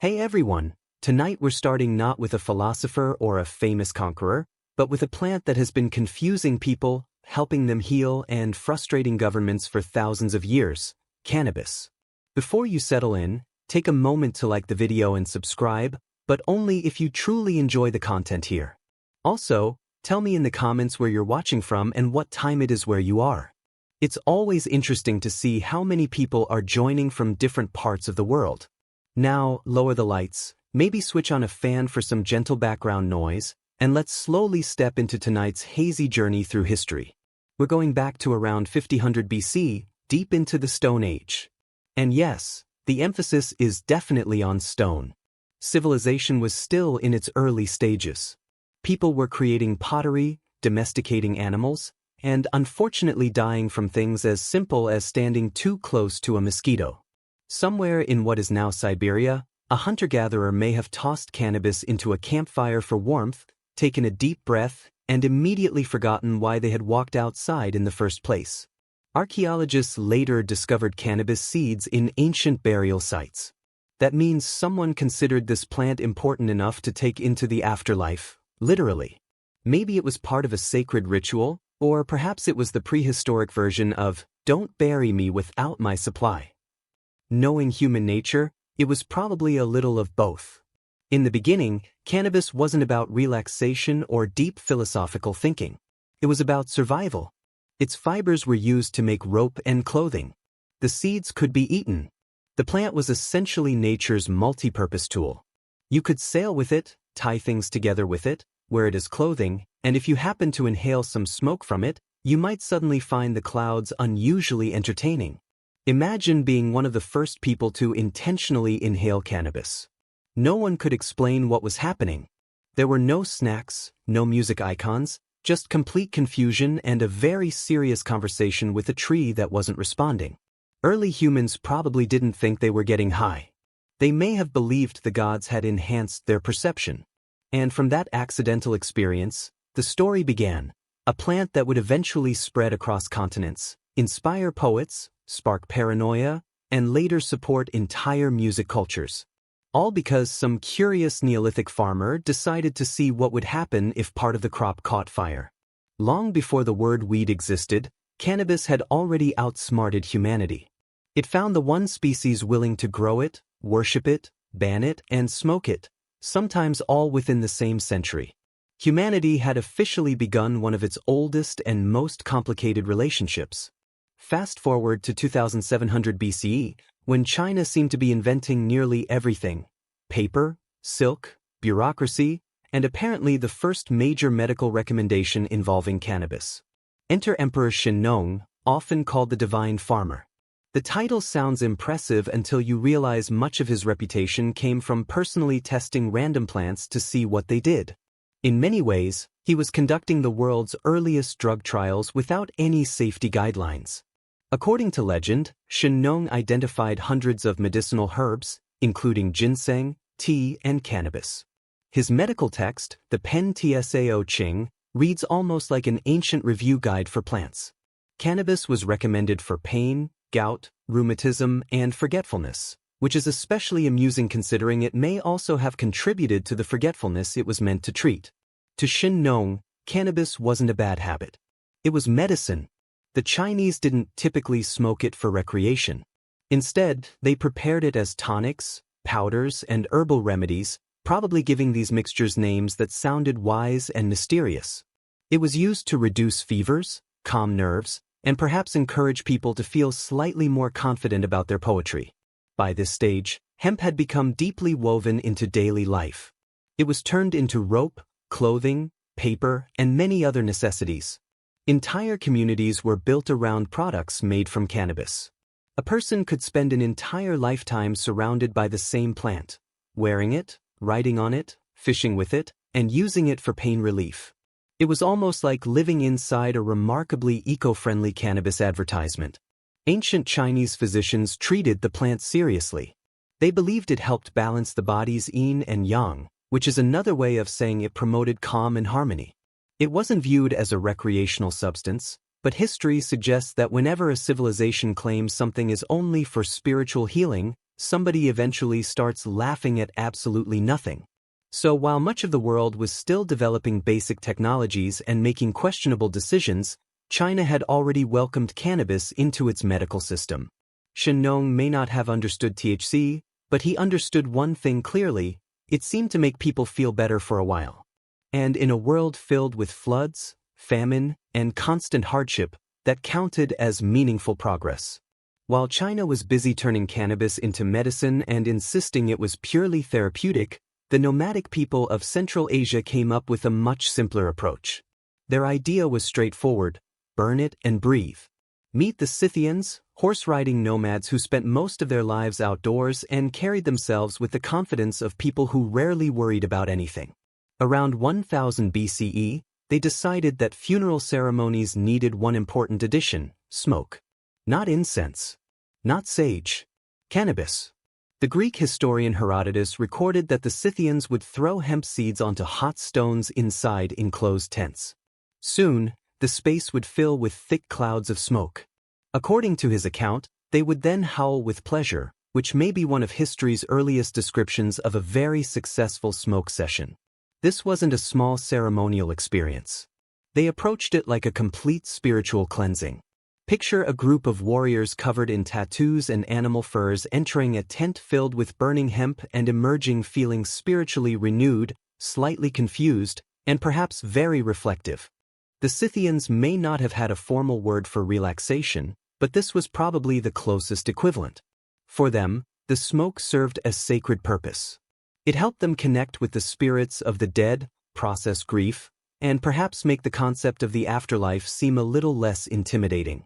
Hey everyone, tonight we're starting not with a philosopher or a famous conqueror, but with a plant that has been confusing people, helping them heal, and frustrating governments for thousands of years: cannabis. Before you settle in, take a moment to like the video and subscribe, but only if you truly enjoy the content here. Also, tell me in the comments where you're watching from and what time it is where you are. It's always interesting to see how many people are joining from different parts of the world. Now, lower the lights, maybe switch on a fan for some gentle background noise, and let's slowly step into tonight's hazy journey through history. We're going back to around 5000 BC, deep into the Stone Age. And yes, the emphasis is definitely on stone. Civilization was still in its early stages. People were creating pottery, domesticating animals, and unfortunately dying from things as simple as standing too close to a mosquito. Somewhere in what is now Siberia, a hunter-gatherer may have tossed cannabis into a campfire for warmth, taken a deep breath, and immediately forgotten why they had walked outside in the first place. Archaeologists later discovered cannabis seeds in ancient burial sites. That means someone considered this plant important enough to take into the afterlife, literally. Maybe it was part of a sacred ritual, or perhaps it was the prehistoric version of, "Don't bury me without my supply." Knowing human nature, it was probably a little of both. In the beginning, cannabis wasn't about relaxation or deep philosophical thinking. It was about survival. Its fibers were used to make rope and clothing. The seeds could be eaten. The plant was essentially nature's multi-purpose tool. You could sail with it, tie things together with it, wear it as clothing, and if you happened to inhale some smoke from it, you might suddenly find the clouds unusually entertaining. Imagine being one of the first people to intentionally inhale cannabis. No one could explain what was happening. There were no snacks, no music icons, just complete confusion and a very serious conversation with a tree that wasn't responding. Early humans probably didn't think they were getting high. They may have believed the gods had enhanced their perception. And from that accidental experience, the story began, a plant that would eventually spread across continents, inspire poets, spark paranoia, and later support entire music cultures. All because some curious Neolithic farmer decided to see what would happen if part of the crop caught fire. Long before the word weed existed, cannabis had already outsmarted humanity. It found the one species willing to grow it, worship it, ban it, and smoke it, sometimes all within the same century. Humanity had officially begun one of its oldest and most complicated relationships. Fast forward to 2700 BCE, when China seemed to be inventing nearly everything: paper, silk, bureaucracy, and apparently the first major medical recommendation involving cannabis. Enter Emperor Shennong, often called the Divine Farmer. The title sounds impressive until you realize much of his reputation came from personally testing random plants to see what they did. In many ways, he was conducting the world's earliest drug trials without any safety guidelines. According to legend, Shennong identified hundreds of medicinal herbs, including ginseng, tea, and cannabis. His medical text, the Pen Tsao Ching, reads almost like an ancient review guide for plants. Cannabis was recommended for pain, gout, rheumatism, and forgetfulness, which is especially amusing considering it may also have contributed to the forgetfulness it was meant to treat. To Shennong, cannabis wasn't a bad habit. It was medicine. The Chinese didn't typically smoke it for recreation. Instead, they prepared it as tonics, powders, and herbal remedies, probably giving these mixtures names that sounded wise and mysterious. It was used to reduce fevers, calm nerves, and perhaps encourage people to feel slightly more confident about their poetry. By this stage, hemp had become deeply woven into daily life. It was turned into rope, clothing, paper, and many other necessities. Entire communities were built around products made from cannabis. A person could spend an entire lifetime surrounded by the same plant, wearing it, writing on it, fishing with it, and using it for pain relief. It was almost like living inside a remarkably eco-friendly cannabis advertisement. Ancient Chinese physicians treated the plant seriously. They believed it helped balance the body's yin and yang, which is another way of saying it promoted calm and harmony. It wasn't viewed as a recreational substance, but history suggests that whenever a civilization claims something is only for spiritual healing, somebody eventually starts laughing at absolutely nothing. So while much of the world was still developing basic technologies and making questionable decisions, China had already welcomed cannabis into its medical system. Shen Nong may not have understood THC, but he understood one thing clearly: it seemed to make people feel better for a while. And in a world filled with floods, famine, and constant hardship, that counted as meaningful progress. While China was busy turning cannabis into medicine and insisting it was purely therapeutic, the nomadic people of Central Asia came up with a much simpler approach. Their idea was straightforward: burn it and breathe. Meet the Scythians, horse-riding nomads who spent most of their lives outdoors and carried themselves with the confidence of people who rarely worried about anything. Around 1000 BCE, they decided that funeral ceremonies needed one important addition: smoke. Not incense. Not sage. Cannabis. The Greek historian Herodotus recorded that the Scythians would throw hemp seeds onto hot stones inside enclosed tents. Soon, the space would fill with thick clouds of smoke. According to his account, they would then howl with pleasure, which may be one of history's earliest descriptions of a very successful smoke session. This wasn't a small ceremonial experience. They approached it like a complete spiritual cleansing. Picture a group of warriors covered in tattoos and animal furs entering a tent filled with burning hemp and emerging feeling spiritually renewed, slightly confused, and perhaps very reflective. The Scythians may not have had a formal word for relaxation, but this was probably the closest equivalent. For them, the smoke served a sacred purpose. It helped them connect with the spirits of the dead, process grief, and perhaps make the concept of the afterlife seem a little less intimidating.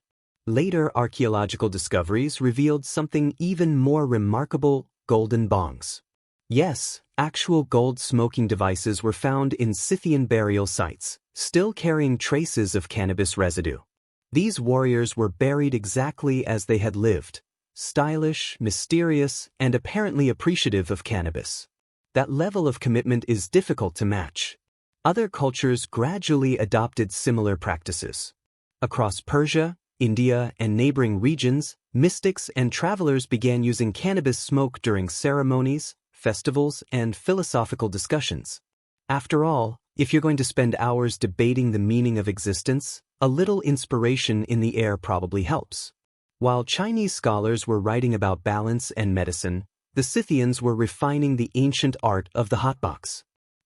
Later archaeological discoveries revealed something even more remarkable: golden bongs. Yes, actual gold smoking devices were found in Scythian burial sites, still carrying traces of cannabis residue. These warriors were buried exactly as they had lived: stylish, mysterious, and apparently appreciative of cannabis. That level of commitment is difficult to match. Other cultures gradually adopted similar practices. Across Persia, India, and neighboring regions, mystics and travelers began using cannabis smoke during ceremonies, festivals, and philosophical discussions. After all, if you're going to spend hours debating the meaning of existence, a little inspiration in the air probably helps. While Chinese scholars were writing about balance and medicine, the Scythians were refining the ancient art of the hotbox.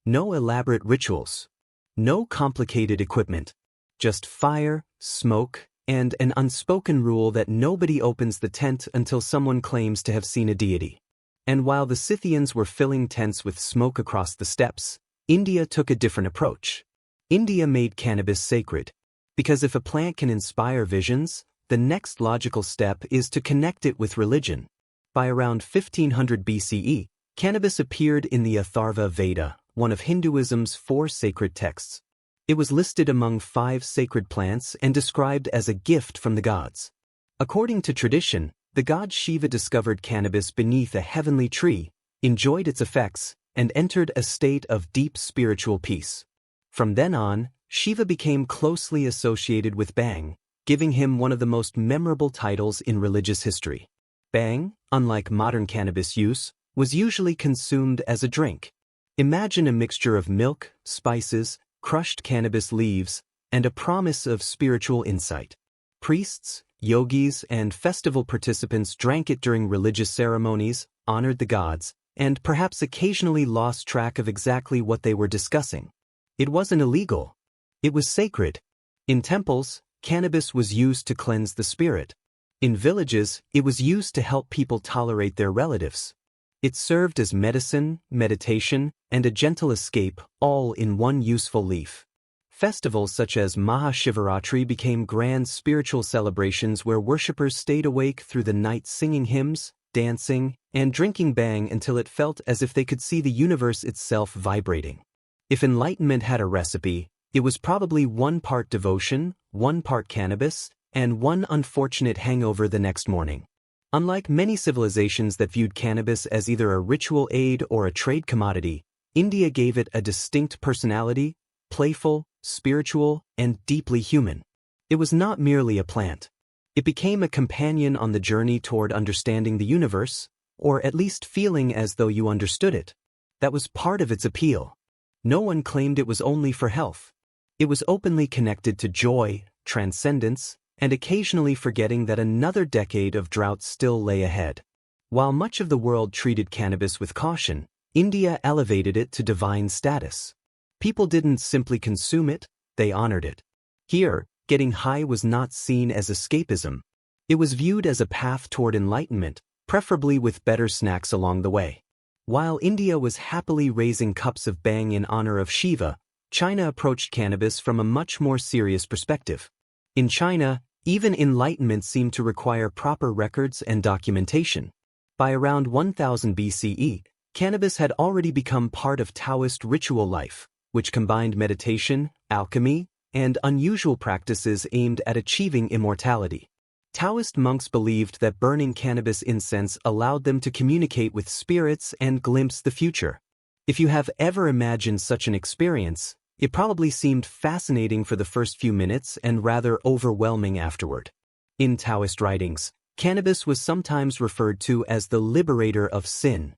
No elaborate rituals. No complicated equipment. Just fire, smoke, and an unspoken rule that nobody opens the tent until someone claims to have seen a deity. And while the Scythians were filling tents with smoke across the steppes, India took a different approach. India made cannabis sacred. Because if a plant can inspire visions, the next logical step is to connect it with religion. By around 1500 BCE, cannabis appeared in the Atharva Veda, one of Hinduism's 4 sacred texts. It was listed among 5 sacred plants and described as a gift from the gods. According to tradition, the god Shiva discovered cannabis beneath a heavenly tree, enjoyed its effects, and entered a state of deep spiritual peace. From then on, Shiva became closely associated with Bang, giving him one of the most memorable titles in religious history. Bang, unlike modern cannabis use, was usually consumed as a drink. Imagine a mixture of milk, spices, crushed cannabis leaves, and a promise of spiritual insight. Priests, yogis, and festival participants drank it during religious ceremonies, honored the gods, and perhaps occasionally lost track of exactly what they were discussing. It wasn't illegal. It was sacred. In temples, cannabis was used to cleanse the spirit. In villages, it was used to help people tolerate their relatives. It served as medicine, meditation, and a gentle escape, all in one useful leaf. Festivals such as Mahashivaratri became grand spiritual celebrations where worshippers stayed awake through the night singing hymns, dancing, and drinking Bang until it felt as if they could see the universe itself vibrating. If enlightenment had a recipe, it was probably 1 part devotion, 1 part cannabis, and 1 unfortunate hangover the next morning. Unlike many civilizations that viewed cannabis as either a ritual aid or a trade commodity, India gave it a distinct personality: playful, spiritual, and deeply human. It was not merely a plant. It became a companion on the journey toward understanding the universe, or at least feeling as though you understood it. That was part of its appeal. No one claimed it was only for health. It was openly connected to joy, transcendence, and occasionally forgetting that another decade of drought still lay ahead. While much of the world treated cannabis with caution, India elevated it to divine status. People didn't simply consume it, they honored it. Here, getting high was not seen as escapism. It was viewed as a path toward enlightenment, preferably with better snacks along the way. While India was happily raising cups of bang in honor of Shiva, China approached cannabis from a much more serious perspective. In China, even enlightenment seemed to require proper records and documentation. By around 1000 BCE, cannabis had already become part of Taoist ritual life, which combined meditation, alchemy, and unusual practices aimed at achieving immortality. Taoist monks believed that burning cannabis incense allowed them to communicate with spirits and glimpse the future. If you have ever imagined such an experience, it probably seemed fascinating for the first few minutes and rather overwhelming afterward. In Taoist writings, cannabis was sometimes referred to as the liberator of sin.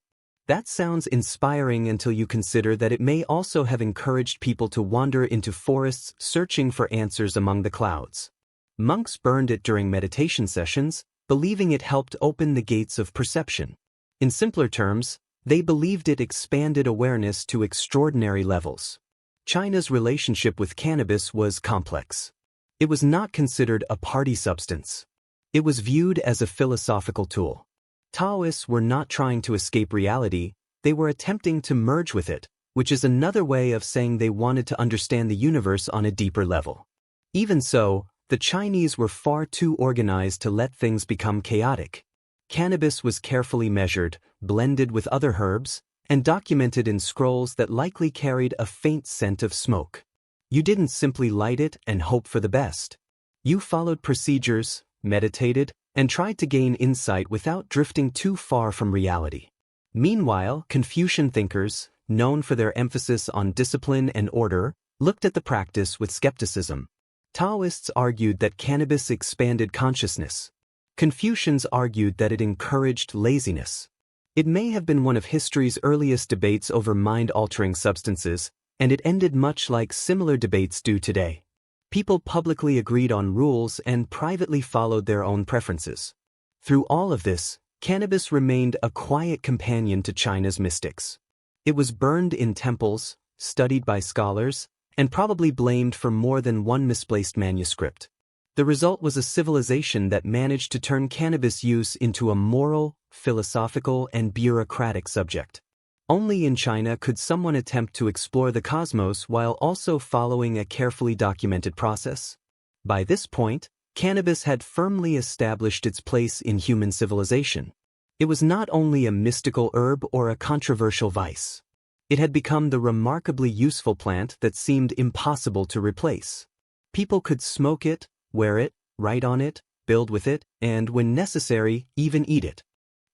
That sounds inspiring until you consider that it may also have encouraged people to wander into forests searching for answers among the clouds. Monks burned it during meditation sessions, believing it helped open the gates of perception. In simpler terms, they believed it expanded awareness to extraordinary levels. China's relationship with cannabis was complex. It was not considered a party substance. It was viewed as a philosophical tool. Taoists were not trying to escape reality, they were attempting to merge with it, which is another way of saying they wanted to understand the universe on a deeper level. Even so, the Chinese were far too organized to let things become chaotic. Cannabis was carefully measured, blended with other herbs, and documented in scrolls that likely carried a faint scent of smoke. You didn't simply light it and hope for the best. You followed procedures, meditated, and tried to gain insight without drifting too far from reality. Meanwhile, Confucian thinkers, known for their emphasis on discipline and order, looked at the practice with skepticism. Taoists argued that cannabis expanded consciousness. Confucians argued that it encouraged laziness. It may have been one of history's earliest debates over mind-altering substances, and it ended much like similar debates do today. People publicly agreed on rules and privately followed their own preferences. Through all of this, cannabis remained a quiet companion to China's mystics. It was burned in temples, studied by scholars, and probably blamed for more than one misplaced manuscript. The result was a civilization that managed to turn cannabis use into a moral, philosophical, and bureaucratic subject. Only in China could someone attempt to explore the cosmos while also following a carefully documented process. By this point, cannabis had firmly established its place in human civilization. It was not only a mystical herb or a controversial vice. It had become the remarkably useful plant that seemed impossible to replace. People could smoke it, wear it, write on it, build with it, and, when necessary, even eat it.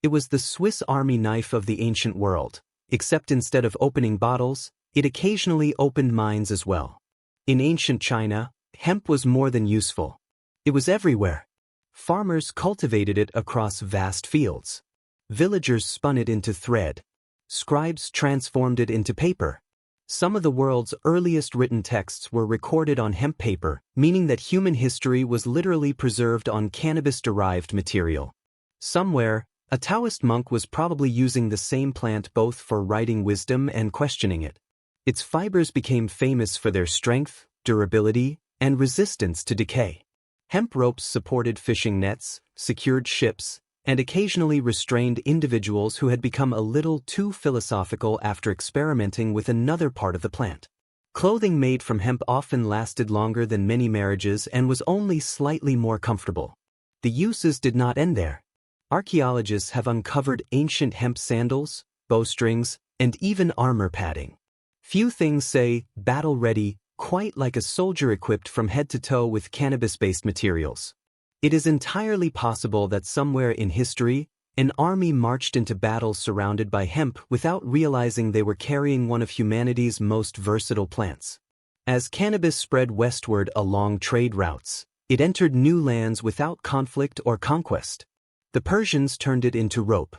It was the Swiss Army knife of the ancient world, except instead of opening bottles, it occasionally opened minds as well. In ancient China, hemp was more than useful. It was everywhere. Farmers cultivated it across vast fields. Villagers spun it into thread. Scribes transformed it into paper. Some of the world's earliest written texts were recorded on hemp paper, meaning that human history was literally preserved on cannabis-derived material. Somewhere, a Taoist monk was probably using the same plant both for writing wisdom and questioning it. Its fibers became famous for their strength, durability, and resistance to decay. Hemp ropes supported fishing nets, secured ships, and occasionally restrained individuals who had become a little too philosophical after experimenting with another part of the plant. Clothing made from hemp often lasted longer than many marriages and was only slightly more comfortable. The uses did not end there. Archaeologists have uncovered ancient hemp sandals, bowstrings, and even armor padding. Few things say battle-ready quite like a soldier equipped from head to toe with cannabis-based materials. It is entirely possible that somewhere in history, an army marched into battle surrounded by hemp without realizing they were carrying one of humanity's most versatile plants. As cannabis spread westward along trade routes, it entered new lands without conflict or conquest. The Persians turned it into rope.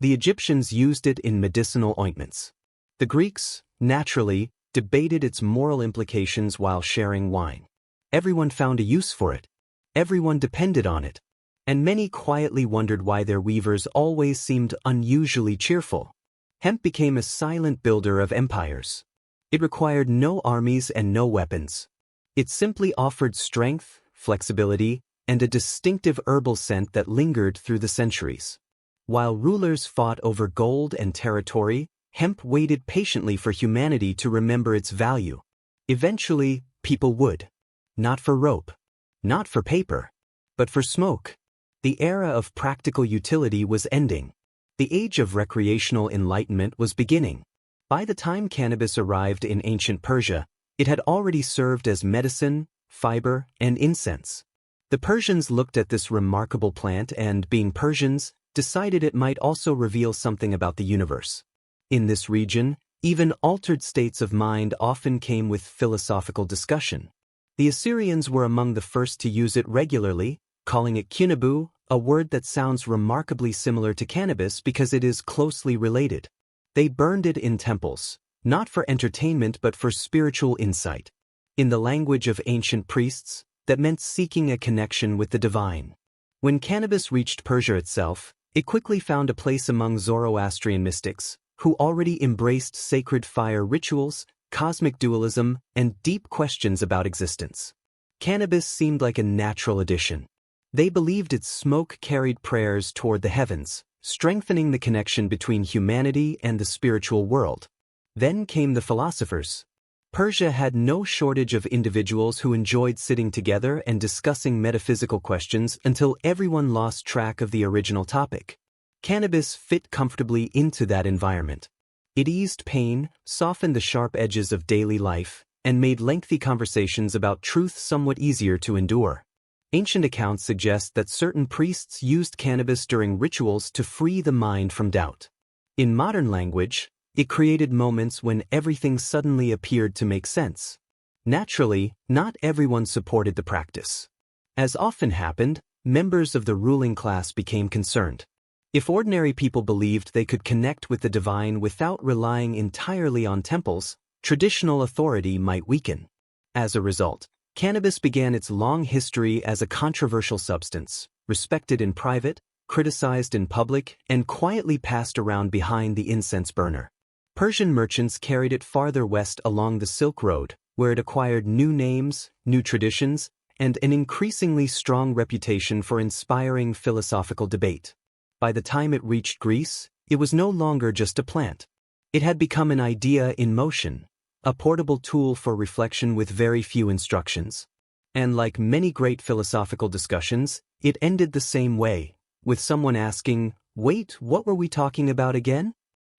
The Egyptians used it in medicinal ointments. The Greeks, naturally, debated its moral implications while sharing wine. Everyone found a use for it. Everyone depended on it. And many quietly wondered why their weavers always seemed unusually cheerful. Hemp became a silent builder of empires. It required no armies and no weapons. It simply offered strength, flexibility, and a distinctive herbal scent that lingered through the centuries. While rulers fought over gold and territory, hemp waited patiently for humanity to remember its value. Eventually, people would. Not for rope. Not for paper. But for smoke. The era of practical utility was ending. The age of recreational enlightenment was beginning. By the time cannabis arrived in ancient Persia, it had already served as medicine, fiber, and incense. The Persians looked at this remarkable plant and, being Persians, decided it might also reveal something about the universe. In this region, even altered states of mind often came with philosophical discussion. The Assyrians were among the first to use it regularly, calling it kunabu, a word that sounds remarkably similar to cannabis because it is closely related. They burned it in temples, not for entertainment but for spiritual insight. In the language of ancient priests, that meant seeking a connection with the divine. When cannabis reached Persia itself, it quickly found a place among Zoroastrian mystics, who already embraced sacred fire rituals, cosmic dualism, and deep questions about existence. Cannabis seemed like a natural addition. They believed its smoke carried prayers toward the heavens, strengthening the connection between humanity and the spiritual world. Then came the philosophers. Persia had no shortage of individuals who enjoyed sitting together and discussing metaphysical questions until everyone lost track of the original topic. Cannabis fit comfortably into that environment. It eased pain, softened the sharp edges of daily life, and made lengthy conversations about truth somewhat easier to endure. Ancient accounts suggest that certain priests used cannabis during rituals to free the mind from doubt. In modern language, it created moments when everything suddenly appeared to make sense. Naturally, not everyone supported the practice. As often happened, members of the ruling class became concerned. If ordinary people believed they could connect with the divine without relying entirely on temples, traditional authority might weaken. As a result, cannabis began its long history as a controversial substance, respected in private, criticized in public, and quietly passed around behind the incense burner. Persian merchants carried it farther west along the Silk Road, where it acquired new names, new traditions, and an increasingly strong reputation for inspiring philosophical debate. By the time it reached Greece, it was no longer just a plant. It had become an idea in motion, a portable tool for reflection with very few instructions. And like many great philosophical discussions, it ended the same way, with someone asking, "Wait, what were we talking about again?"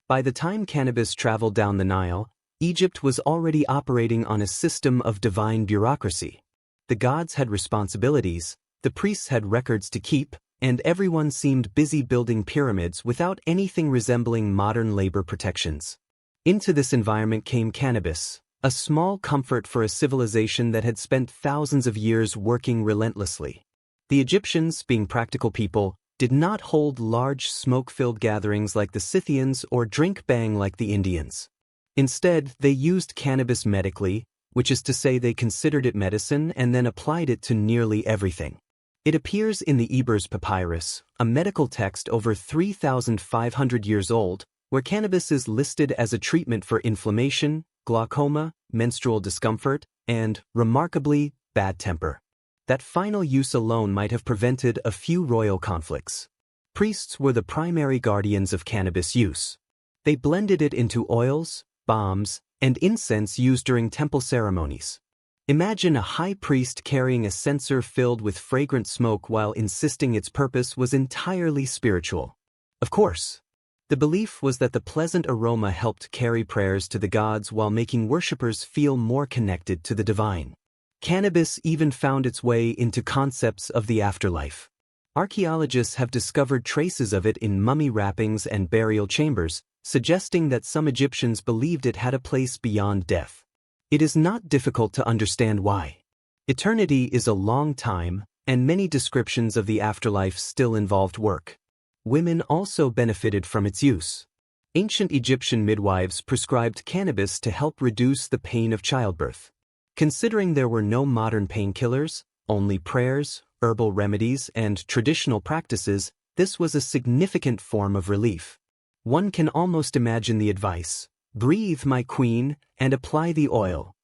By the time cannabis traveled down the Nile, Egypt was already operating on a system of divine bureaucracy. The gods had responsibilities, the priests had records to keep, and everyone seemed busy building pyramids without anything resembling modern labor protections. Into this environment came cannabis, a small comfort for a civilization that had spent thousands of years working relentlessly. The Egyptians, being practical people, did not hold large smoke-filled gatherings like the Scythians or drink bang like the Indians. Instead, they used cannabis medically, which is to say they considered it medicine and then applied it to nearly everything. It appears in the Ebers Papyrus, a medical text over 3,500 years old, where cannabis is listed as a treatment for inflammation, glaucoma, menstrual discomfort, and, remarkably, bad temper. That final use alone might have prevented a few royal conflicts. Priests were the primary guardians of cannabis use. They blended it into oils, balms, and incense used during temple ceremonies. Imagine a high priest carrying a censer filled with fragrant smoke while insisting its purpose was entirely spiritual. Of course, the belief was that the pleasant aroma helped carry prayers to the gods while making worshippers feel more connected to the divine. Cannabis even found its way into concepts of the afterlife. Archaeologists have discovered traces of it in mummy wrappings and burial chambers, suggesting that some Egyptians believed it had a place beyond death. It is not difficult to understand why. Eternity is a long time, and many descriptions of the afterlife still involved work. Women also benefited from its use. Ancient Egyptian midwives prescribed cannabis to help reduce the pain of childbirth. Considering there were no modern painkillers, only prayers, herbal remedies, and traditional practices, this was a significant form of relief. One can almost imagine the advice: "Breathe, my queen, and apply the oil."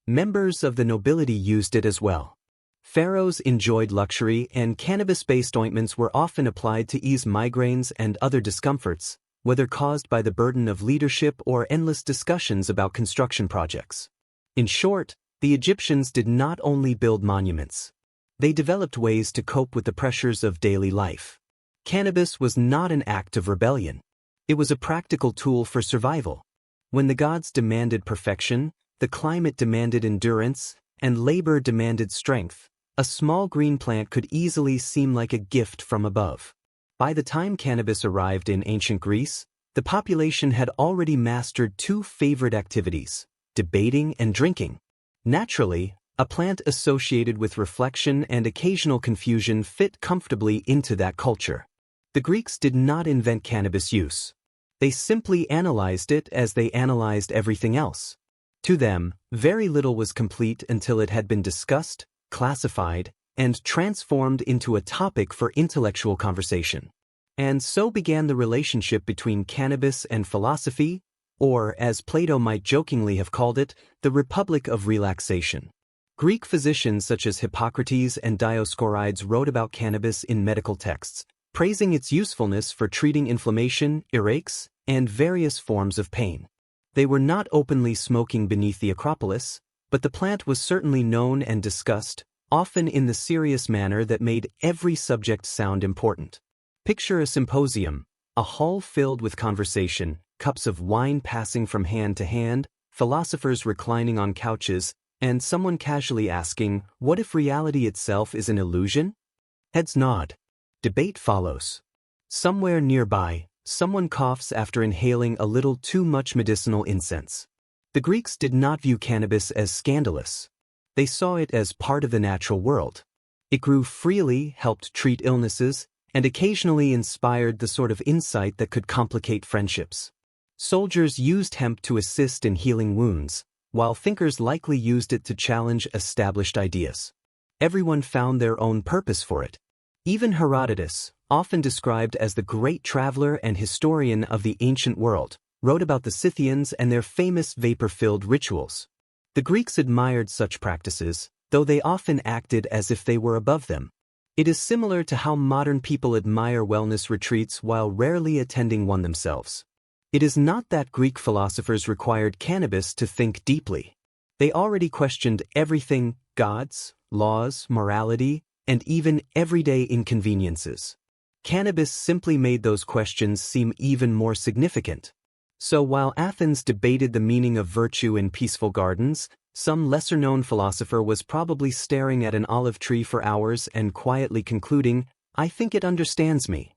Members of the nobility used it as well. Pharaohs enjoyed luxury, and cannabis-based ointments were often applied to ease migraines and other discomforts, whether caused by the burden of leadership or endless discussions about construction projects. In short, the Egyptians did not only build monuments. They developed ways to cope with the pressures of daily life. Cannabis was not an act of rebellion. It was a practical tool for survival. When the gods demanded perfection, the climate demanded endurance, and labor demanded strength, a small green plant could easily seem like a gift from above. By the time cannabis arrived in ancient Greece, the population had already mastered two favorite activities: debating and drinking. Naturally, a plant associated with reflection and occasional confusion fit comfortably into that culture. The Greeks did not invent cannabis use. They simply analyzed it as they analyzed everything else. To them, very little was complete until it had been discussed, classified, and transformed into a topic for intellectual conversation. And so began the relationship between cannabis and philosophy, or, as Plato might jokingly have called it, the Republic of Relaxation. Greek physicians such as Hippocrates and Dioscorides wrote about cannabis in medical texts, praising its usefulness for treating inflammation, earaches, and various forms of pain. They were not openly smoking beneath the Acropolis, but the plant was certainly known and discussed, often in the serious manner that made every subject sound important. Picture a symposium, a hall filled with conversation, cups of wine passing from hand to hand, philosophers reclining on couches, and someone casually asking, "What if reality itself is an illusion?" Heads nod. Debate follows. Somewhere nearby, someone coughs after inhaling a little too much medicinal incense. The Greeks did not view cannabis as scandalous. They saw it as part of the natural world. It grew freely, helped treat illnesses, and occasionally inspired the sort of insight that could complicate friendships. Soldiers used hemp to assist in healing wounds, while thinkers likely used it to challenge established ideas. Everyone found their own purpose for it. Even Herodotus, often described as the great traveler and historian of the ancient world, wrote about the Scythians and their famous vapor-filled rituals. The Greeks admired such practices, though they often acted as if they were above them. It is similar to how modern people admire wellness retreats while rarely attending one themselves. It is not that Greek philosophers required cannabis to think deeply. They already questioned everything: gods, laws, morality, and even everyday inconveniences. Cannabis simply made those questions seem even more significant. So while Athens debated the meaning of virtue in peaceful gardens, some lesser-known philosopher was probably staring at an olive tree for hours and quietly concluding, "I think it understands me."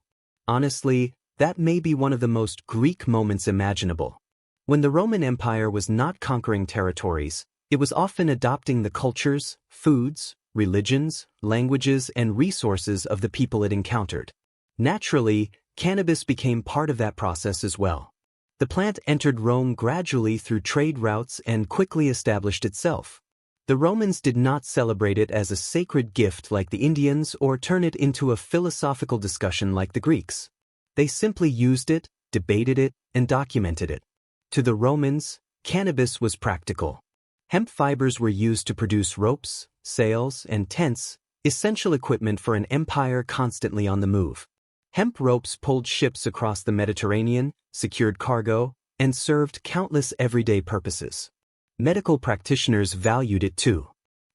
Honestly, that may be one of the most Greek moments imaginable. When the Roman Empire was not conquering territories, it was often adopting the cultures, foods, religions, languages, and resources of the people it encountered. Naturally, cannabis became part of that process as well. The plant entered Rome gradually through trade routes and quickly established itself. The Romans did not celebrate it as a sacred gift like the Indians or turn it into a philosophical discussion like the Greeks. They simply used it, debated it, and documented it. To the Romans, cannabis was practical. Hemp fibers were used to produce ropes, sails, and tents, essential equipment for an empire constantly on the move. Hemp ropes pulled ships across the Mediterranean, secured cargo, and served countless everyday purposes. Medical practitioners valued it too.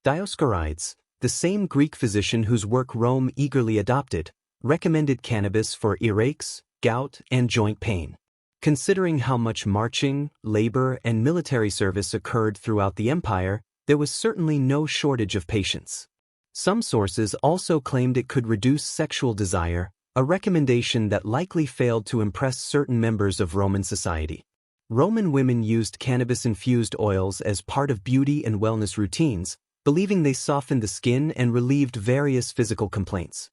Dioscorides, the same Greek physician whose work Rome eagerly adopted, recommended cannabis for earaches, gout, and joint pain. Considering how much marching, labor, and military service occurred throughout the empire, there was certainly no shortage of patients. Some sources also claimed it could reduce sexual desire, a recommendation that likely failed to impress certain members of Roman society. Roman women used cannabis-infused oils as part of beauty and wellness routines, believing they softened the skin and relieved various physical complaints.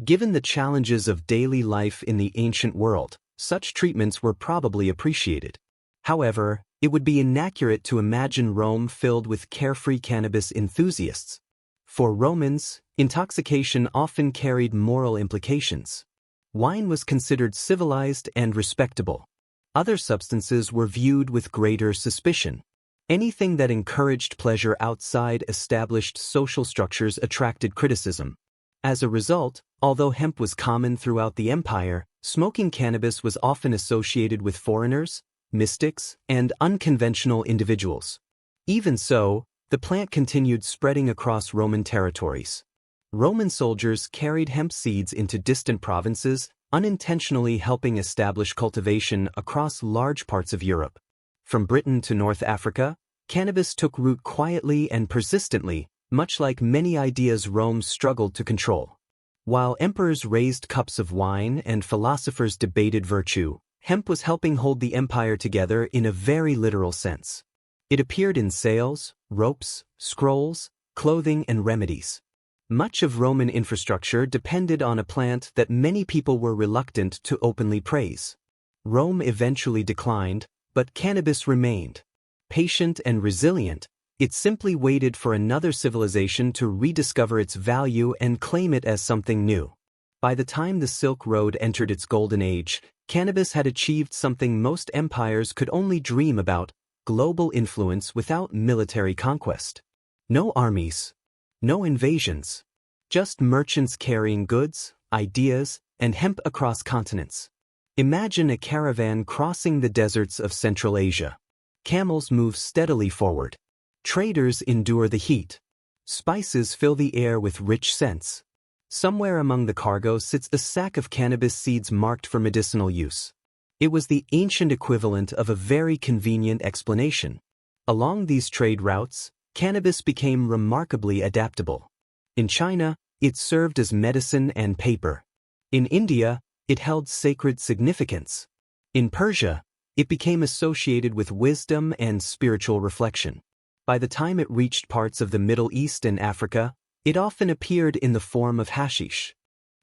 Given the challenges of daily life in the ancient world, such treatments were probably appreciated. However, it would be inaccurate to imagine Rome filled with carefree cannabis enthusiasts. For Romans, intoxication often carried moral implications. Wine was considered civilized and respectable. Other substances were viewed with greater suspicion. Anything that encouraged pleasure outside established social structures attracted criticism. As a result, although hemp was common throughout the empire, smoking cannabis was often associated with foreigners, mystics, and unconventional individuals. Even so, the plant continued spreading across Roman territories. Roman soldiers carried hemp seeds into distant provinces, unintentionally helping establish cultivation across large parts of Europe. From Britain to North Africa, cannabis took root quietly and persistently, much like many ideas Rome struggled to control. While emperors raised cups of wine and philosophers debated virtue, hemp was helping hold the empire together in a very literal sense. It appeared in sails, ropes, scrolls, clothing, and remedies. Much of Roman infrastructure depended on a plant that many people were reluctant to openly praise. Rome eventually declined, but cannabis remained. Patient and resilient, it simply waited for another civilization to rediscover its value and claim it as something new. By the time the Silk Road entered its golden age, cannabis had achieved something most empires could only dream about: global influence without military conquest. No armies. No invasions. Just merchants carrying goods, ideas, and hemp across continents. Imagine a caravan crossing the deserts of Central Asia. Camels move steadily forward. Traders endure the heat. Spices fill the air with rich scents. Somewhere among the cargo sits a sack of cannabis seeds marked for medicinal use. It was the ancient equivalent of a very convenient explanation. Along these trade routes, cannabis became remarkably adaptable. In China, it served as medicine and paper. In India, it held sacred significance. In Persia, it became associated with wisdom and spiritual reflection. By the time it reached parts of the Middle East and Africa, it often appeared in the form of hashish.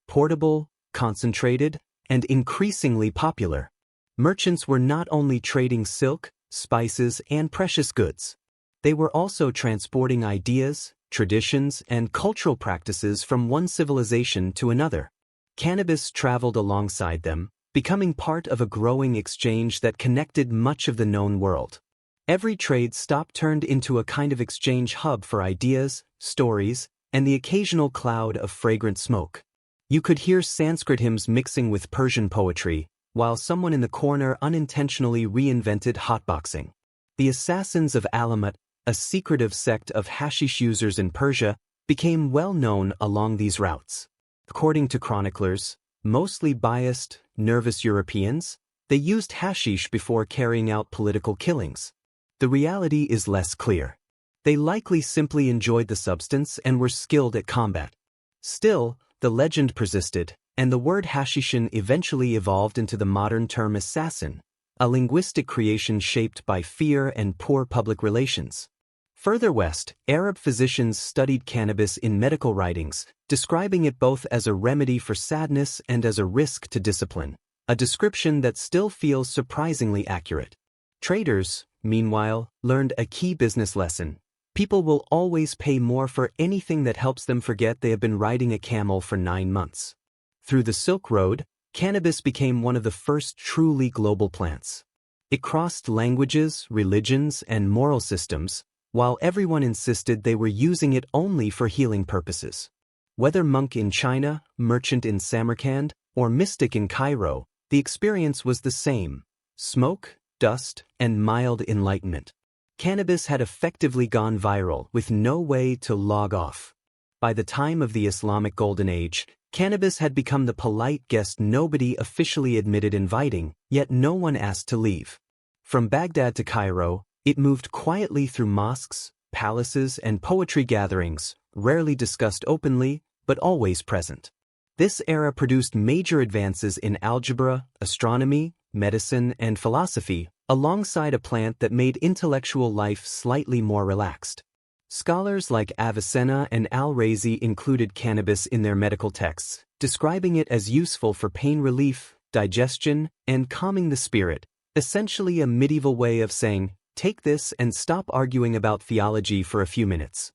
Portable, concentrated, and increasingly popular. Merchants were not only trading silk, spices, and precious goods. They were also transporting ideas, traditions, and cultural practices from one civilization to another. Cannabis traveled alongside them, becoming part of a growing exchange that connected much of the known world. Every trade stop turned into a kind of exchange hub for ideas, stories, and the occasional cloud of fragrant smoke. You could hear Sanskrit hymns mixing with Persian poetry, while someone in the corner unintentionally reinvented hotboxing. The assassins of Alamut, a secretive sect of hashish users in Persia, became well known along these routes. According to chroniclers, mostly biased, nervous Europeans, they used hashish before carrying out political killings. The reality is less clear. They likely simply enjoyed the substance and were skilled at combat. Still, the legend persisted, and the word hashishin eventually evolved into the modern term assassin, a linguistic creation shaped by fear and poor public relations. Further west, Arab physicians studied cannabis in medical writings, describing it both as a remedy for sadness and as a risk to discipline, a description that still feels surprisingly accurate. Traders, meanwhile, learned a key business lesson. People will always pay more for anything that helps them forget they have been riding a camel for 9 months. Through the Silk Road, cannabis became one of the first truly global plants. It crossed languages, religions, and moral systems, while everyone insisted they were using it only for healing purposes. Whether monk in China, merchant in Samarkand, or mystic in Cairo, the experience was the same: smoke, dust, and mild enlightenment. Cannabis had effectively gone viral with no way to log off. By the time of the Islamic Golden Age, cannabis had become the polite guest nobody officially admitted inviting, yet no one asked to leave. From Baghdad to Cairo, it moved quietly through mosques, palaces, and poetry gatherings, rarely discussed openly, but always present. This era produced major advances in algebra, astronomy, medicine, and philosophy, alongside a plant that made intellectual life slightly more relaxed. Scholars like Avicenna and Al-Razi included cannabis in their medical texts, describing it as useful for pain relief, digestion, and calming the spirit, essentially a medieval way of saying, take this and stop arguing about theology for a few minutes.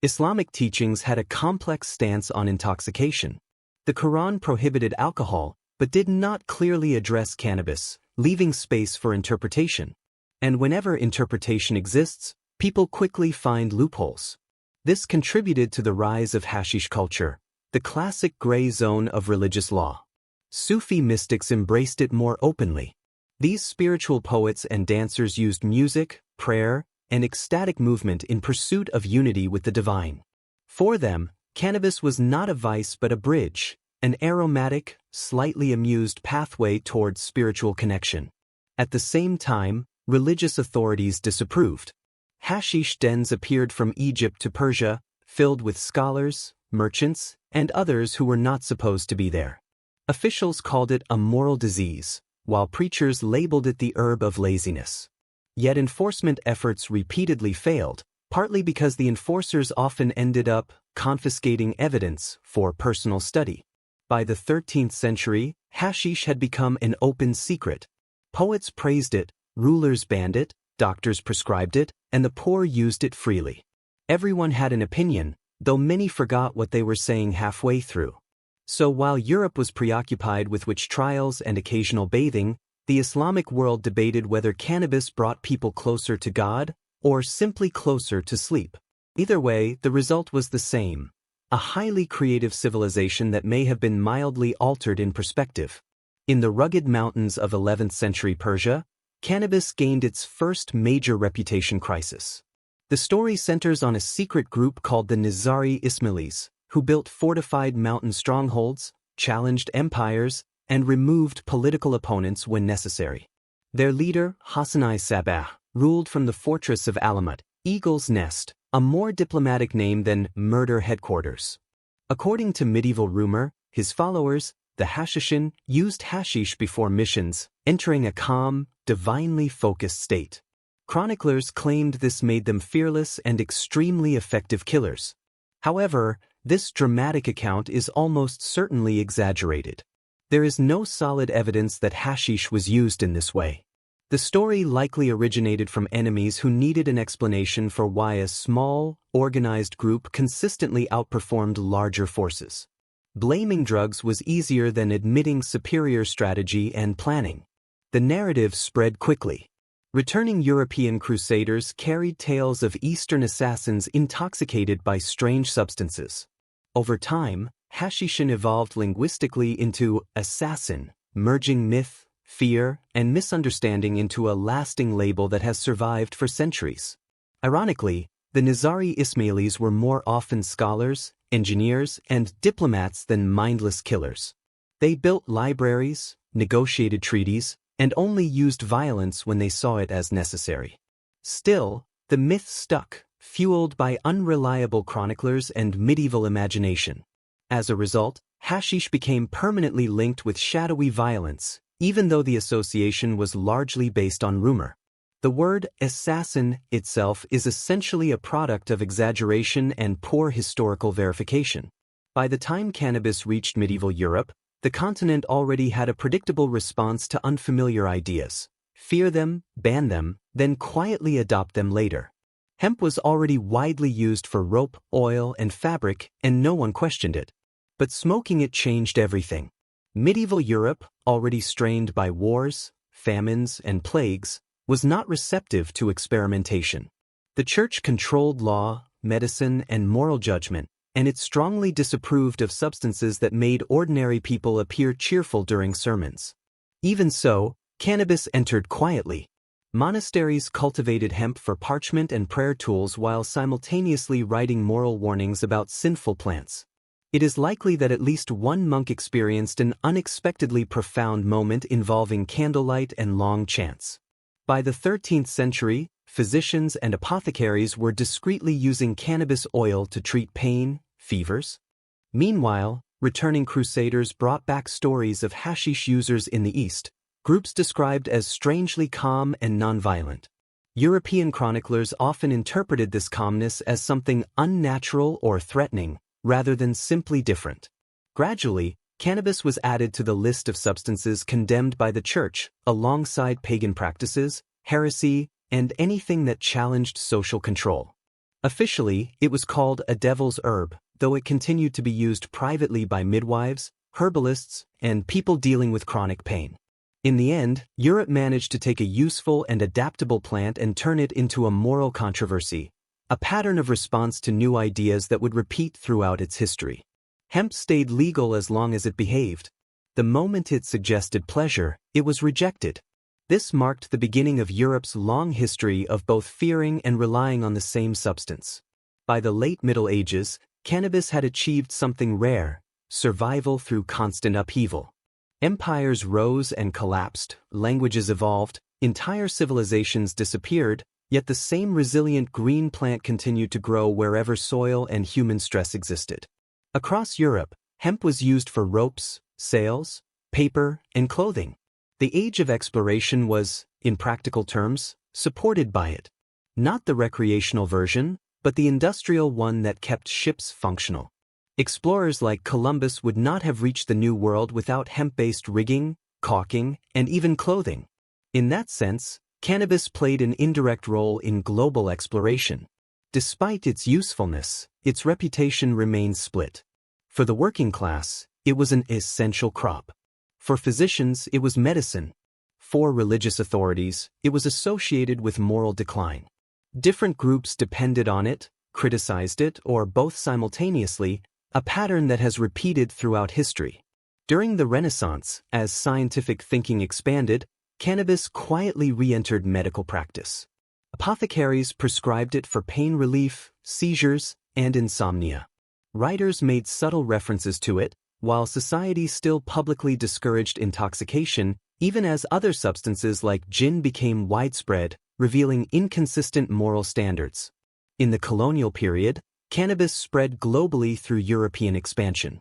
Islamic teachings had a complex stance on intoxication. The Quran prohibited alcohol, but did not clearly address cannabis, leaving space for interpretation. And whenever interpretation exists, people quickly find loopholes. This contributed to the rise of hashish culture, the classic gray zone of religious law. Sufi mystics embraced it more openly. These spiritual poets and dancers used music, prayer, and ecstatic movement in pursuit of unity with the divine. For them, cannabis was not a vice but a bridge, an aromatic, slightly amused pathway towards spiritual connection. At the same time, religious authorities disapproved. Hashish dens appeared from Egypt to Persia, filled with scholars, merchants, and others who were not supposed to be there. Officials called it a moral disease, while preachers labeled it the herb of laziness. Yet enforcement efforts repeatedly failed, partly because the enforcers often ended up confiscating evidence for personal study. By the 13th century, hashish had become an open secret. Poets praised it, rulers banned it, doctors prescribed it, and the poor used it freely. Everyone had an opinion, though many forgot what they were saying halfway through. So while Europe was preoccupied with witch trials and occasional bathing, the Islamic world debated whether cannabis brought people closer to God or simply closer to sleep. Either way, the result was the same: a highly creative civilization that may have been mildly altered in perspective. In the rugged mountains of 11th century Persia, cannabis gained its first major reputation crisis. The story centers on a secret group called the Nizari Ismailis, who built fortified mountain strongholds, challenged empires, and removed political opponents when necessary. Their leader, Hassan-I Sabah, ruled from the fortress of Alamut, Eagle's Nest, a more diplomatic name than murder headquarters. According to medieval rumor, his followers, the Hashishin, used hashish before missions, entering a calm, divinely focused state. Chroniclers claimed this made them fearless and extremely effective killers. However, this dramatic account is almost certainly exaggerated. There is no solid evidence that hashish was used in this way. The story likely originated from enemies who needed an explanation for why a small, organized group consistently outperformed larger forces. Blaming drugs was easier than admitting superior strategy and planning. The narrative spread quickly. Returning European crusaders carried tales of Eastern assassins intoxicated by strange substances. Over time, hashishin evolved linguistically into assassin, merging myth, fear, and misunderstanding into a lasting label that has survived for centuries. Ironically, the Nizari Ismailis were more often scholars, engineers, and diplomats than mindless killers. They built libraries, negotiated treaties, and only used violence when they saw it as necessary. Still, the myth stuck, fueled by unreliable chroniclers and medieval imagination. As a result, hashish became permanently linked with shadowy violence, even though the association was largely based on rumor. The word assassin itself is essentially a product of exaggeration and poor historical verification. By the time cannabis reached medieval Europe, the continent already had a predictable response to unfamiliar ideas: fear them, ban them, then quietly adopt them later. Hemp was already widely used for rope, oil, and fabric, and no one questioned it. But smoking it changed everything. Medieval Europe, already strained by wars, famines, and plagues, was not receptive to experimentation. The Church controlled law, medicine, and moral judgment, and it strongly disapproved of substances that made ordinary people appear cheerful during sermons. Even so, cannabis entered quietly. Monasteries cultivated hemp for parchment and prayer tools while simultaneously writing moral warnings about sinful plants. It is likely that at least one monk experienced an unexpectedly profound moment involving candlelight and long chants. By the 13th century, physicians and apothecaries were discreetly using cannabis oil to treat pain, fevers. Meanwhile, returning crusaders brought back stories of hashish users in the East, groups described as strangely calm and nonviolent. European chroniclers often interpreted this calmness as something unnatural or threatening, rather than simply different. Gradually, cannabis was added to the list of substances condemned by the Church, alongside pagan practices, heresy, and anything that challenged social control. Officially, it was called a devil's herb, though it continued to be used privately by midwives, herbalists, and people dealing with chronic pain. In the end, Europe managed to take a useful and adaptable plant and turn it into a moral controversy, a pattern of response to new ideas that would repeat throughout its history. Hemp stayed legal as long as it behaved. The moment it suggested pleasure, it was rejected. This marked the beginning of Europe's long history of both fearing and relying on the same substance. By the late Middle Ages, cannabis had achieved something rare: survival through constant upheaval. Empires rose and collapsed, languages evolved, entire civilizations disappeared, yet the same resilient green plant continued to grow wherever soil and human stress existed. Across Europe, hemp was used for ropes, sails, paper, and clothing. The age of exploration was, in practical terms, supported by it. Not the recreational version, but the industrial one that kept ships functional. Explorers like Columbus would not have reached the New World without hemp-based rigging, caulking, and even clothing. In that sense, cannabis played an indirect role in global exploration. Despite its usefulness, its reputation remained split. For the working class, it was an essential crop. For physicians, it was medicine. For religious authorities, it was associated with moral decline. Different groups depended on it, criticized it, or both simultaneously, a pattern that has repeated throughout history. During the Renaissance, as scientific thinking expanded, cannabis quietly re-entered medical practice. Apothecaries prescribed it for pain relief, seizures, and insomnia. Writers made subtle references to it, while society still publicly discouraged intoxication, even as other substances like gin became widespread, revealing inconsistent moral standards. In the colonial period, cannabis spread globally through European expansion.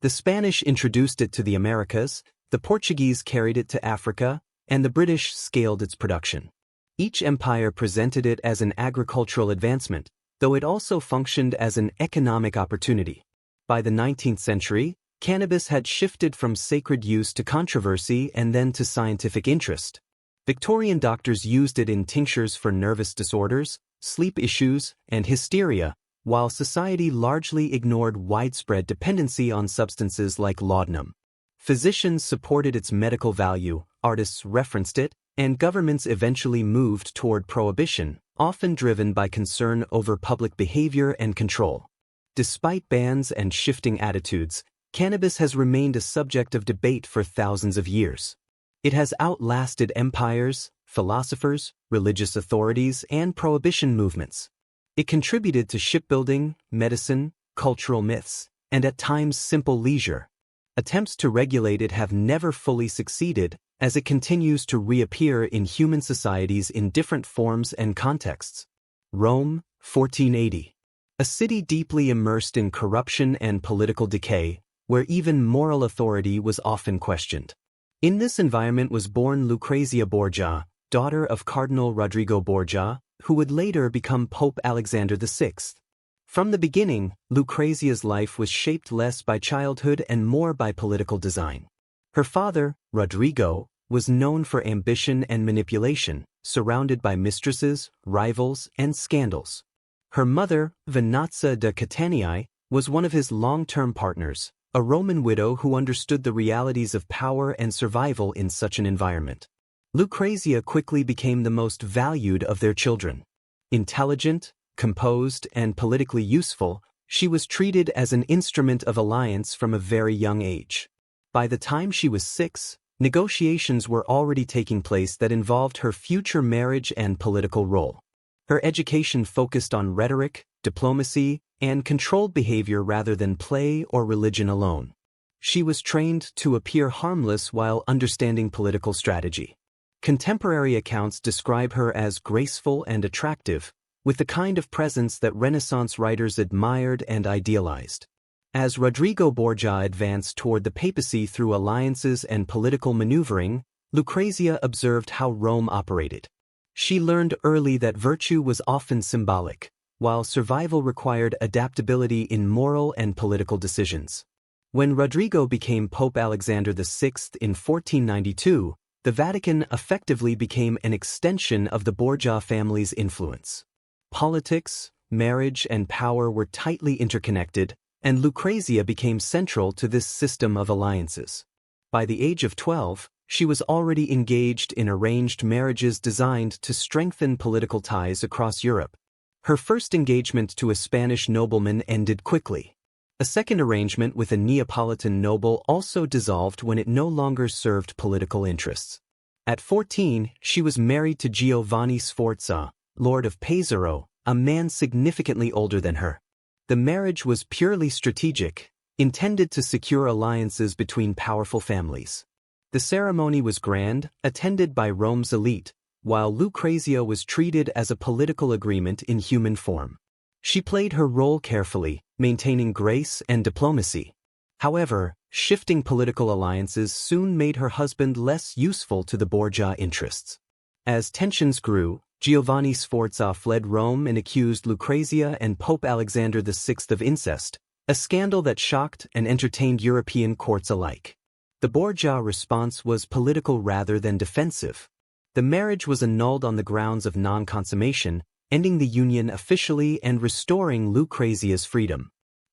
The Spanish introduced it to the Americas, the Portuguese carried it to Africa, and the British scaled its production. Each empire presented it as an agricultural advancement, though it also functioned as an economic opportunity. By the 19th century, cannabis had shifted from sacred use to controversy and then to scientific interest. Victorian doctors used it in tinctures for nervous disorders, sleep issues, and hysteria, while society largely ignored widespread dependency on substances like laudanum. Physicians supported its medical value, artists referenced it, and governments eventually moved toward prohibition, often driven by concern over public behavior and control. Despite bans and shifting attitudes, cannabis has remained a subject of debate for thousands of years. It has outlasted empires, philosophers, religious authorities, and prohibition movements. It contributed to shipbuilding, medicine, cultural myths, and at times simple leisure. Attempts to regulate it have never fully succeeded, as it continues to reappear in human societies in different forms and contexts. Rome, 1480. A city deeply immersed in corruption and political decay, where even moral authority was often questioned. In this environment was born Lucrezia Borgia, daughter of Cardinal Rodrigo Borgia, who would later become Pope Alexander VI. From the beginning, Lucrezia's life was shaped less by childhood and more by political design. Her father, Rodrigo, was known for ambition and manipulation, surrounded by mistresses, rivals, and scandals. Her mother, Venazia de Catania, was one of his long-term partners, a Roman widow who understood the realities of power and survival in such an environment. Lucrezia quickly became the most valued of their children. Intelligent, composed, and politically useful, she was treated as an instrument of alliance from a very young age. By the time she was 6, negotiations were already taking place that involved her future marriage and political role. Her education focused on rhetoric, diplomacy, and controlled behavior rather than play or religion alone. She was trained to appear harmless while understanding political strategy. Contemporary accounts describe her as graceful and attractive, with the kind of presence that Renaissance writers admired and idealized. As Rodrigo Borgia advanced toward the papacy through alliances and political maneuvering, Lucrezia observed how Rome operated. She learned early that virtue was often symbolic, while survival required adaptability in moral and political decisions. When Rodrigo became Pope Alexander VI in 1492, the Vatican effectively became an extension of the Borgia family's influence. Politics, marriage, and power were tightly interconnected, and Lucrezia became central to this system of alliances. By the age of 12, she was already engaged in arranged marriages designed to strengthen political ties across Europe. Her first engagement to a Spanish nobleman ended quickly. A second arrangement with a Neapolitan noble also dissolved when it no longer served political interests. At 14, she was married to Giovanni Sforza, Lord of Pesaro, a man significantly older than her. The marriage was purely strategic, intended to secure alliances between powerful families. The ceremony was grand, attended by Rome's elite, while Lucrezia was treated as a political agreement in human form. She played her role carefully, maintaining grace and diplomacy. However, shifting political alliances soon made her husband less useful to the Borgia interests. As tensions grew, Giovanni Sforza fled Rome and accused Lucrezia and Pope Alexander VI of incest, a scandal that shocked and entertained European courts alike. The Borgia response was political rather than defensive. The marriage was annulled on the grounds of non-consummation, ending the union officially and restoring Lucrezia's freedom.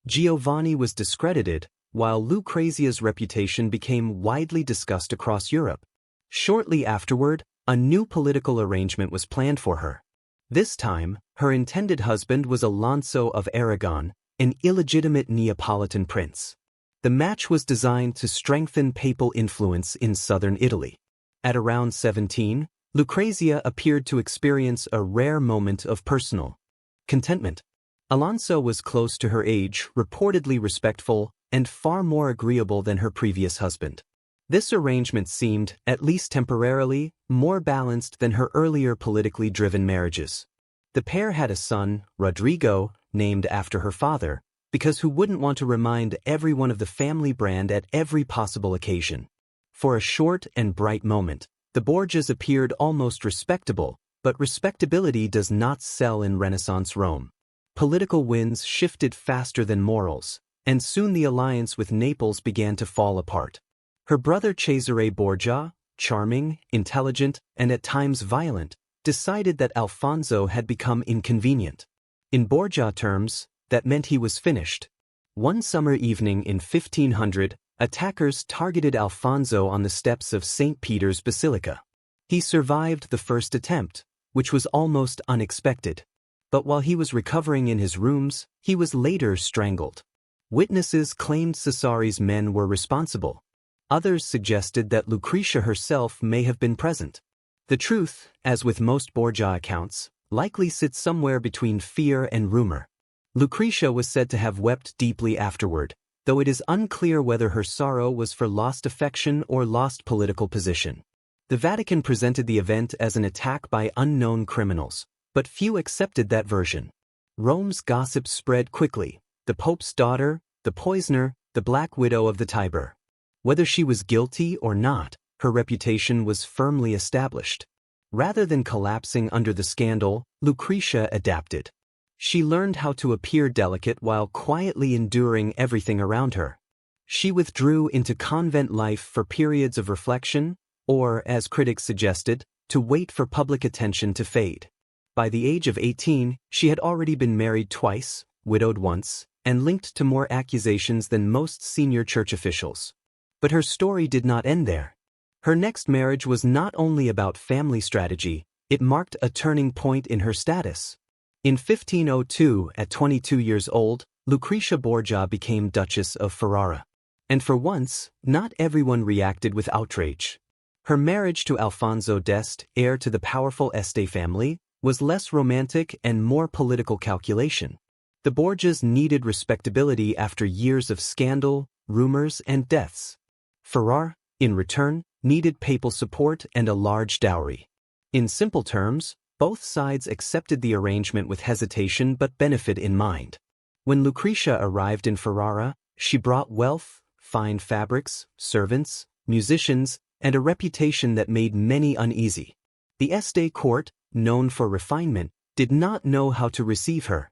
Giovanni was discredited, while Lucrezia's reputation became widely discussed across Europe. Shortly afterward, a new political arrangement was planned for her. This time, her intended husband was Alonso of Aragon, an illegitimate Neapolitan prince. The match was designed to strengthen papal influence in southern Italy. At around 17, Lucrezia appeared to experience a rare moment of personal contentment. Alonso was close to her age, reportedly respectful, and far more agreeable than her previous husband. This arrangement seemed, at least temporarily, more balanced than her earlier politically driven marriages. The pair had a son, Rodrigo, named after her father, because who wouldn't want to remind everyone of the family brand at every possible occasion? For a short and bright moment, the Borgias appeared almost respectable, but respectability does not sell in Renaissance Rome. Political winds shifted faster than morals, and soon the alliance with Naples began to fall apart. Her brother Cesare Borgia, charming, intelligent, and at times violent, decided that Alfonso had become inconvenient. In Borgia terms, that meant he was finished. One summer evening in 1500, attackers targeted Alfonso on the steps of St. Peter's Basilica. He survived the first attempt, which was almost unexpected. But while he was recovering in his rooms, he was later strangled. Witnesses claimed Cesari's men were responsible. Others suggested that Lucretia herself may have been present. The truth, as with most Borgia accounts, likely sits somewhere between fear and rumor. Lucretia was said to have wept deeply afterward, though it is unclear whether her sorrow was for lost affection or lost political position. The Vatican presented the event as an attack by unknown criminals, but few accepted that version. Rome's gossip spread quickly: the Pope's daughter, the poisoner, the Black Widow of the Tiber. Whether she was guilty or not, her reputation was firmly established. Rather than collapsing under the scandal, Lucretia adapted. She learned how to appear delicate while quietly enduring everything around her. She withdrew into convent life for periods of reflection, or, as critics suggested, to wait for public attention to fade. By the age of 18, she had already been married twice, widowed once, and linked to more accusations than most senior church officials. But her story did not end there. Her next marriage was not only about family strategy, it marked a turning point in her status. In 1502, at 22 years old, Lucretia Borgia became Duchess of Ferrara. And for once, not everyone reacted with outrage. Her marriage to Alfonso d'Este, heir to the powerful Este family, was less romantic and more political calculation. The Borgias needed respectability after years of scandal, rumors, and deaths. Ferrara, in return, needed papal support and a large dowry. In simple terms, both sides accepted the arrangement with hesitation but benefit in mind. When Lucretia arrived in Ferrara, she brought wealth, fine fabrics, servants, musicians, and a reputation that made many uneasy. The Este court, known for refinement, did not know how to receive her.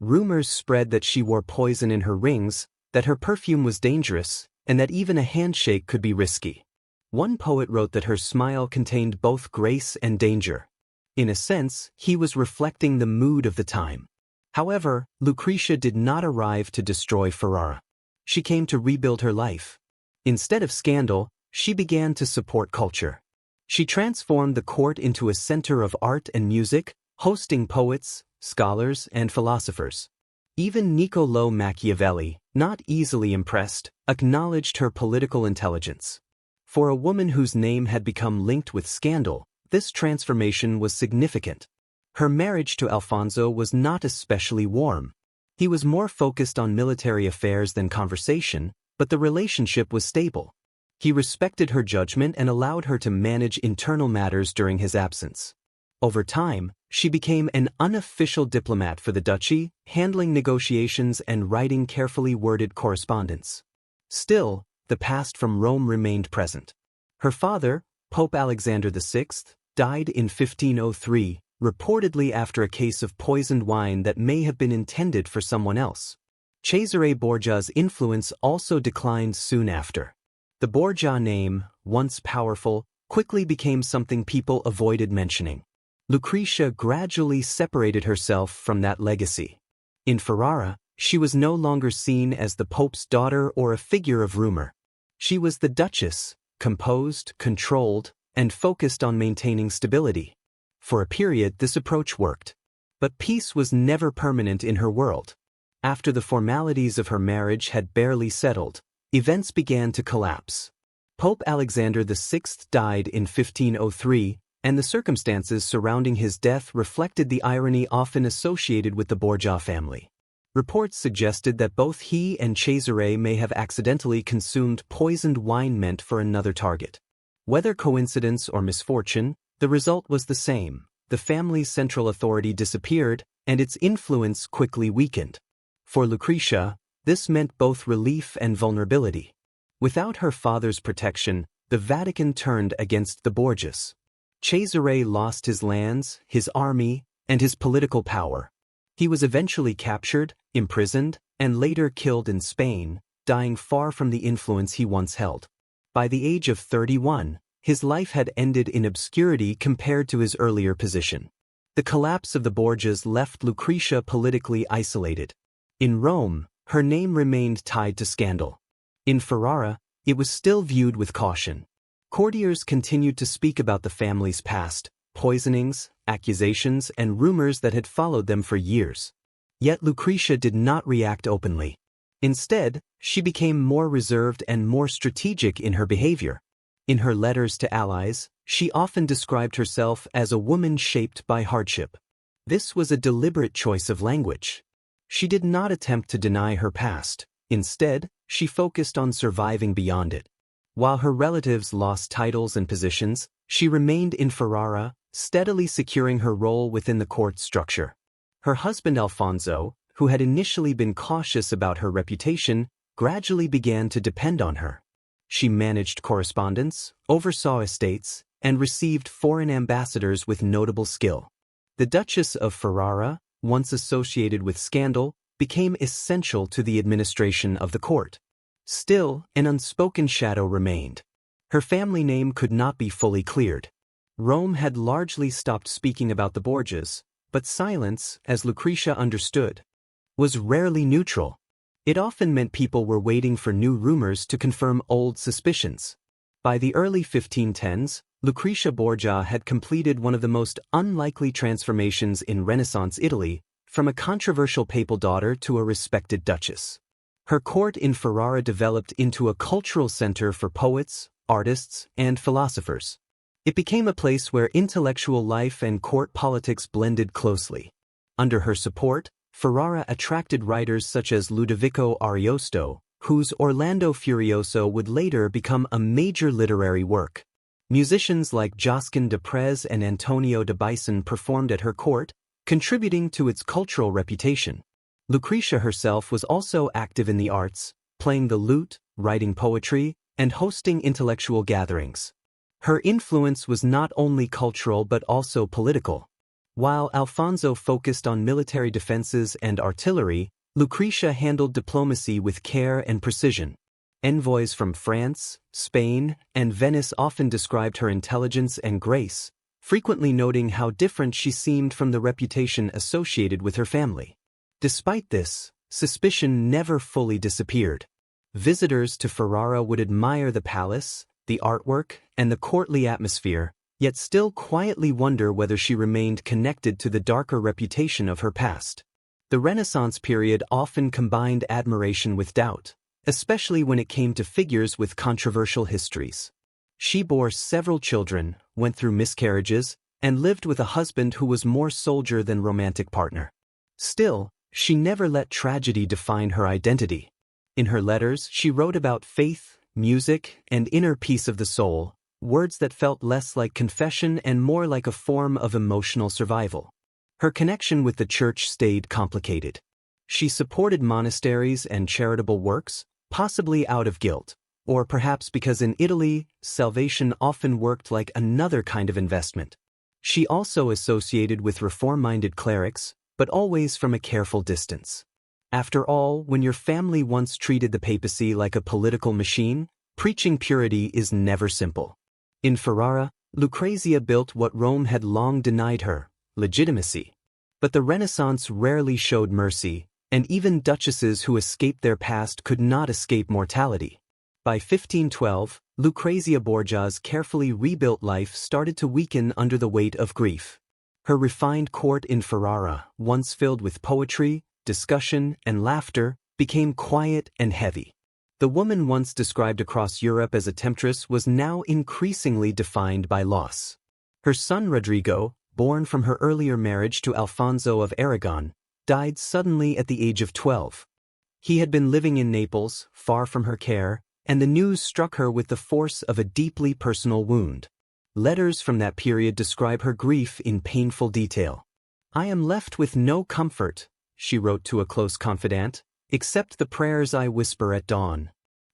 Rumors spread that she wore poison in her rings, that her perfume was dangerous, and that even a handshake could be risky. One poet wrote that her smile contained both grace and danger. In a sense, he was reflecting the mood of the time. However, Lucretia did not arrive to destroy Ferrara. She came to rebuild her life. Instead of scandal, she began to support culture. She transformed the court into a center of art and music, hosting poets, scholars, and philosophers. Even Niccolò Machiavelli, not easily impressed, acknowledged her political intelligence. For a woman whose name had become linked with scandal, this transformation was significant. Her marriage to Alfonso was not especially warm. He was more focused on military affairs than conversation, but the relationship was stable. He respected her judgment and allowed her to manage internal matters during his absence. Over time, she became an unofficial diplomat for the duchy, handling negotiations and writing carefully worded correspondence. Still, the past from Rome remained present. Her father, Pope Alexander VI, died in 1503, reportedly after a case of poisoned wine that may have been intended for someone else. Cesare Borgia's influence also declined soon after. The Borgia name, once powerful, quickly became something people avoided mentioning. Lucretia gradually separated herself from that legacy. In Ferrara, she was no longer seen as the Pope's daughter or a figure of rumor. She was the Duchess, composed, controlled, and focused on maintaining stability. For a period, this approach worked. But peace was never permanent in her world. After the formalities of her marriage had barely settled, events began to collapse. Pope Alexander VI died in 1503, and the circumstances surrounding his death reflected the irony often associated with the Borgia family. Reports suggested that both he and Cesare may have accidentally consumed poisoned wine meant for another target. Whether coincidence or misfortune, the result was the same. The family's central authority disappeared, and its influence quickly weakened. For Lucretia, this meant both relief and vulnerability. Without her father's protection, the Vatican turned against the Borgias. Cesare lost his lands, his army, and his political power. He was eventually captured, imprisoned, and later killed in Spain, dying far from the influence he once held. By the age of 31, his life had ended in obscurity compared to his earlier position. The collapse of the Borgias left Lucretia politically isolated. In Rome, her name remained tied to scandal. In Ferrara, it was still viewed with caution. Courtiers continued to speak about the family's past, poisonings, accusations, and rumors that had followed them for years. Yet Lucretia did not react openly. Instead, she became more reserved and more strategic in her behavior. In her letters to allies, she often described herself as a woman shaped by hardship. This was a deliberate choice of language. She did not attempt to deny her past. Instead, she focused on surviving beyond it. While her relatives lost titles and positions, she remained in Ferrara, steadily securing her role within the court structure. Her husband Alfonso, who had initially been cautious about her reputation, gradually began to depend on her. She managed correspondence, oversaw estates, and received foreign ambassadors with notable skill. The Duchess of Ferrara, once associated with scandal, became essential to the administration of the court. Still, an unspoken shadow remained. Her family name could not be fully cleared. Rome had largely stopped speaking about the Borgias, but silence, as Lucretia understood, was rarely neutral. It often meant people were waiting for new rumors to confirm old suspicions. By the early 1510s, Lucretia Borgia had completed one of the most unlikely transformations in Renaissance Italy, from a controversial papal daughter to a respected duchess. Her court in Ferrara developed into a cultural center for poets, artists, and philosophers. It became a place where intellectual life and court politics blended closely. Under her support, Ferrara attracted writers such as Ludovico Ariosto, whose Orlando Furioso would later become a major literary work. Musicians like Josquin de Prez and Antonio de Bison performed at her court, contributing to its cultural reputation. Lucretia herself was also active in the arts, playing the lute, writing poetry, and hosting intellectual gatherings. Her influence was not only cultural but also political. While Alfonso focused on military defenses and artillery, Lucretia handled diplomacy with care and precision. Envoys from France, Spain, and Venice often described her intelligence and grace, frequently noting how different she seemed from the reputation associated with her family. Despite this, suspicion never fully disappeared. Visitors to Ferrara would admire the palace, the artwork, and the courtly atmosphere, yet still quietly wonder whether she remained connected to the darker reputation of her past. The Renaissance period often combined admiration with doubt, especially when it came to figures with controversial histories. She bore several children, went through miscarriages, and lived with a husband who was more soldier than romantic partner. Still, she never let tragedy define her identity. In her letters, she wrote about faith, music, and inner peace of the soul, words that felt less like confession and more like a form of emotional survival. Her connection with the church stayed complicated. She supported monasteries and charitable works, possibly out of guilt, or perhaps because in Italy, salvation often worked like another kind of investment. She also associated with reform-minded clerics, but always from a careful distance. After all, when your family once treated the papacy like a political machine, preaching purity is never simple. In Ferrara, Lucrezia built what Rome had long denied her, legitimacy. But the Renaissance rarely showed mercy, and even duchesses who escaped their past could not escape mortality. By 1512, Lucrezia Borgia's carefully rebuilt life started to weaken under the weight of grief. Her refined court in Ferrara, once filled with poetry, discussion, and laughter, became quiet and heavy. The woman once described across Europe as a temptress was now increasingly defined by loss. Her son Rodrigo, born from her earlier marriage to Alfonso of Aragon, died suddenly at the age of 12. He had been living in Naples, far from her care, and the news struck her with the force of a deeply personal wound. Letters from that period describe her grief in painful detail. "I am left with no comfort," she wrote to a close confidant, "except the prayers I whisper at dawn."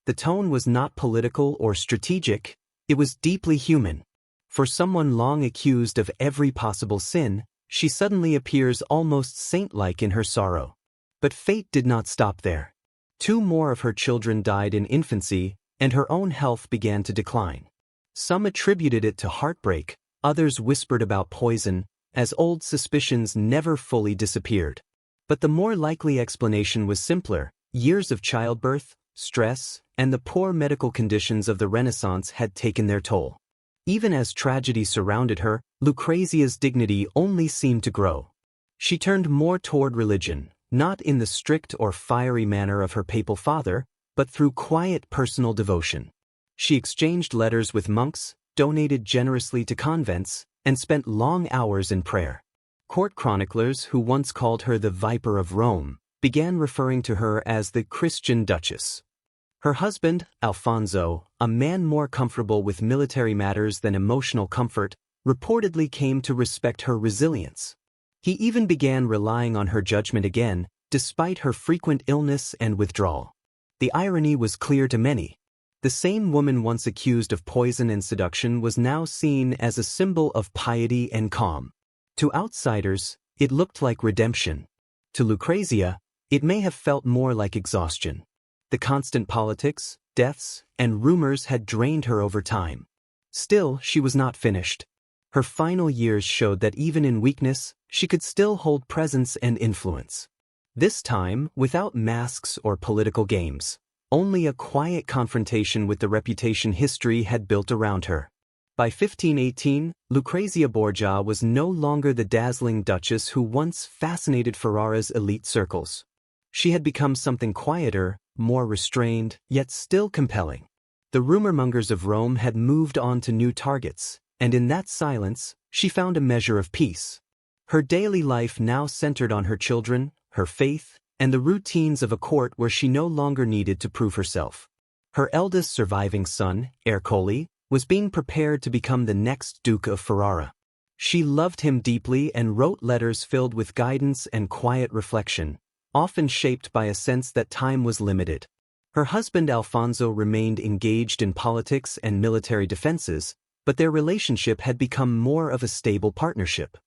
The tone was not political or strategic, it was deeply human. For someone long accused of every possible sin, she suddenly appears almost saint-like in her sorrow. But fate did not stop there. 2 more of her children died in infancy, and her own health began to decline. Some attributed it to heartbreak, others whispered about poison, as old suspicions never fully disappeared. But the more likely explanation was simpler: years of childbirth, stress, and the poor medical conditions of the Renaissance had taken their toll. Even as tragedy surrounded her, Lucrezia's dignity only seemed to grow. She turned more toward religion, not in the strict or fiery manner of her papal father, but through quiet personal devotion. She exchanged letters with monks, donated generously to convents, and spent long hours in prayer. Court chroniclers, who once called her the Viper of Rome, began referring to her as the Christian Duchess. Her husband, Alfonso, a man more comfortable with military matters than emotional comfort, reportedly came to respect her resilience. He even began relying on her judgment again, despite her frequent illness and withdrawal. The irony was clear to many. The same woman once accused of poison and seduction was now seen as a symbol of piety and calm. To outsiders, it looked like redemption. To Lucrezia, it may have felt more like exhaustion. The constant politics, deaths, and rumors had drained her over time. Still, she was not finished. Her final years showed that even in weakness, she could still hold presence and influence. This time, without masks or political games. Only a quiet confrontation with the reputation history had built around her. By 1518, Lucrezia Borgia was no longer the dazzling duchess who once fascinated Ferrara's elite circles. She had become something quieter, more restrained, yet still compelling. The rumor-mongers of Rome had moved on to new targets, and in that silence, she found a measure of peace. Her daily life now centered on her children, her faith, and the routines of a court where she no longer needed to prove herself. Her eldest surviving son, Ercole, was being prepared to become the next Duke of Ferrara. She loved him deeply and wrote letters filled with guidance and quiet reflection, often shaped by a sense that time was limited. Her husband Alfonso remained engaged in politics and military defenses, but their relationship had become more of a stable partnership.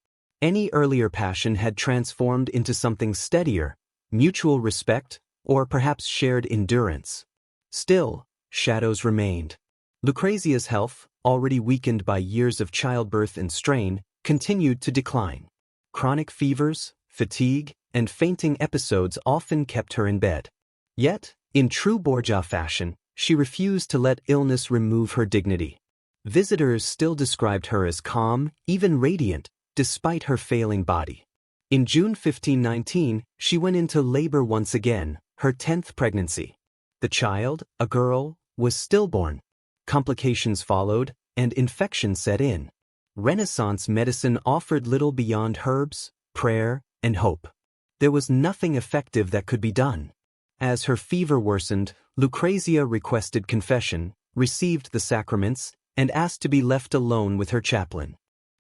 Any earlier passion had transformed into something steadier, mutual respect, or perhaps shared endurance. Still, shadows remained. Lucrezia's health, already weakened by years of childbirth and strain, continued to decline. Chronic fevers, fatigue, and fainting episodes often kept her in bed. Yet, in true Borgia fashion, she refused to let illness remove her dignity. Visitors still described her as calm, even radiant, despite her failing body. In June 1519, she went into labor once again, her 10th pregnancy. The child, a girl, was stillborn. Complications followed, and infection set in. Renaissance medicine offered little beyond herbs, prayer, and hope. There was nothing effective that could be done. As her fever worsened, Lucrezia requested confession, received the sacraments, and asked to be left alone with her chaplain.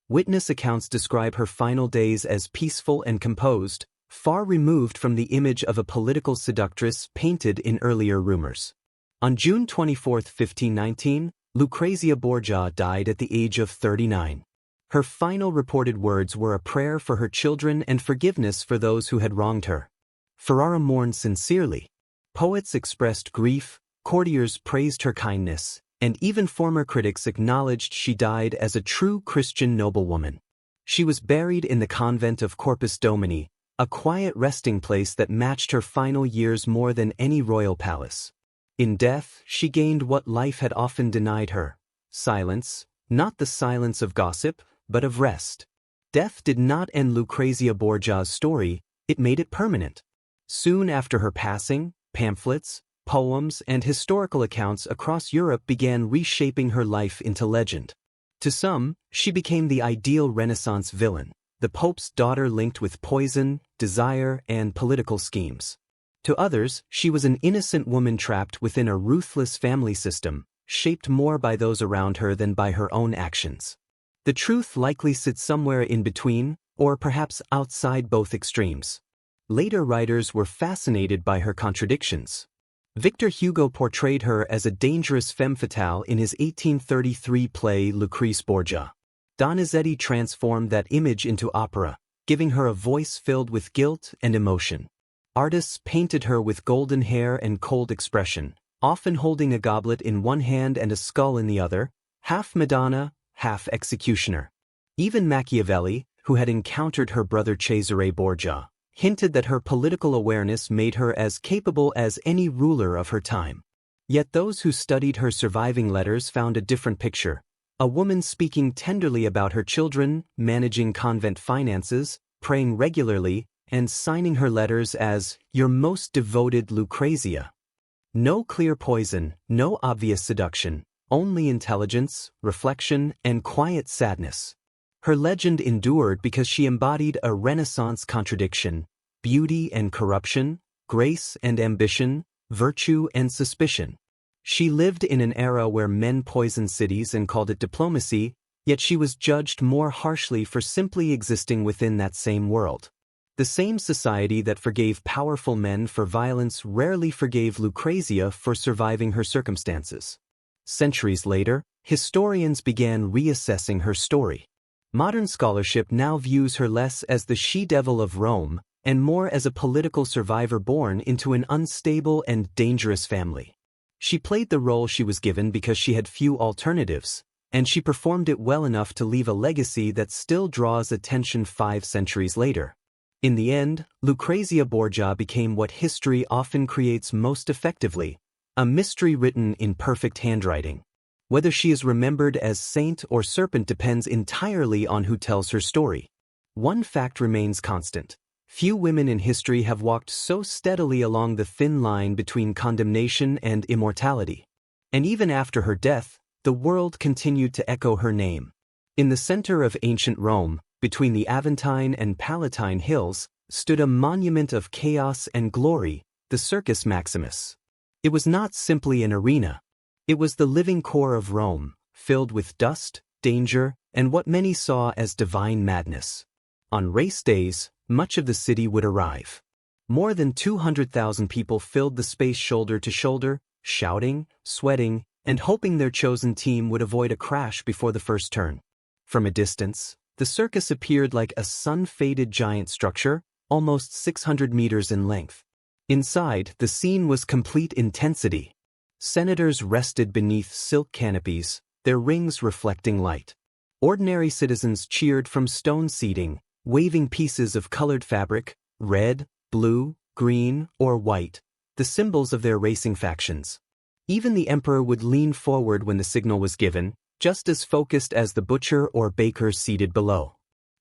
Witness accounts describe her final days as peaceful and composed, far removed from the image of a political seductress painted in earlier rumors. On June 24, 1519, Lucrezia Borgia died at the age of 39. Her final reported words were a prayer for her children and forgiveness for those who had wronged her. Ferrara mourned sincerely. Poets expressed grief, courtiers praised her kindness, and even former critics acknowledged she died as a true Christian noblewoman. She was buried in the convent of Corpus Domini, a quiet resting place that matched her final years more than any royal palace. In death, she gained what life had often denied her: silence, not the silence of gossip, but of rest. Death did not end Lucrezia Borgia's story, it made it permanent. Soon after her passing, pamphlets, poems, and historical accounts across Europe began reshaping her life into legend. To some, she became the ideal Renaissance villain, the Pope's daughter linked with poison, desire, and political schemes. To others, she was an innocent woman trapped within a ruthless family system, shaped more by those around her than by her own actions. The truth likely sits somewhere in between, or perhaps outside both extremes. Later writers were fascinated by her contradictions. Victor Hugo portrayed her as a dangerous femme fatale in his 1833 play Lucrece Borgia. Donizetti transformed that image into opera, giving her a voice filled with guilt and emotion. Artists painted her with golden hair and cold expression, often holding a goblet in one hand and a skull in the other, half Madonna, half executioner. Even Machiavelli, who had encountered her brother Cesare Borgia, hinted that her political awareness made her as capable as any ruler of her time. Yet those who studied her surviving letters found a different picture: a woman speaking tenderly about her children, managing convent finances, praying regularly, and signing her letters as "your most devoted Lucrezia." No clear poison, no obvious seduction, only intelligence, reflection, and quiet sadness. Her legend endured because she embodied a Renaissance contradiction: beauty and corruption, grace and ambition, virtue and suspicion. She lived in an era where men poisoned cities and called it diplomacy, yet she was judged more harshly for simply existing within that same world. The same society that forgave powerful men for violence rarely forgave Lucrezia for surviving her circumstances. Centuries later, historians began reassessing her story. Modern scholarship now views her less as the she-devil of Rome and more as a political survivor born into an unstable and dangerous family. She played the role she was given because she had few alternatives, and she performed it well enough to leave a legacy that still draws attention 5 centuries later. In the end, Lucrezia Borgia became what history often creates most effectively: a mystery written in perfect handwriting. Whether she is remembered as saint or serpent depends entirely on who tells her story. One fact remains constant: few women in history have walked so steadily along the thin line between condemnation and immortality. And even after her death, the world continued to echo her name. In the center of ancient Rome, between the Aventine and Palatine hills, stood a monument of chaos and glory, the Circus Maximus. It was not simply an arena. It was the living core of Rome, filled with dust, danger, and what many saw as divine madness. On race days, much of the city would arrive. More than 200,000 people filled the space shoulder to shoulder, shouting, sweating, and hoping their chosen team would avoid a crash before the first turn. From a distance, the circus appeared like a sun-faded giant structure, almost 600 meters in length. Inside, the scene was complete intensity. Senators rested beneath silk canopies, their rings reflecting light. Ordinary citizens cheered from stone seating, waving pieces of colored fabric, red, blue, green, or white, the symbols of their racing factions. Even the emperor would lean forward when the signal was given, just as focused as the butcher or baker seated below.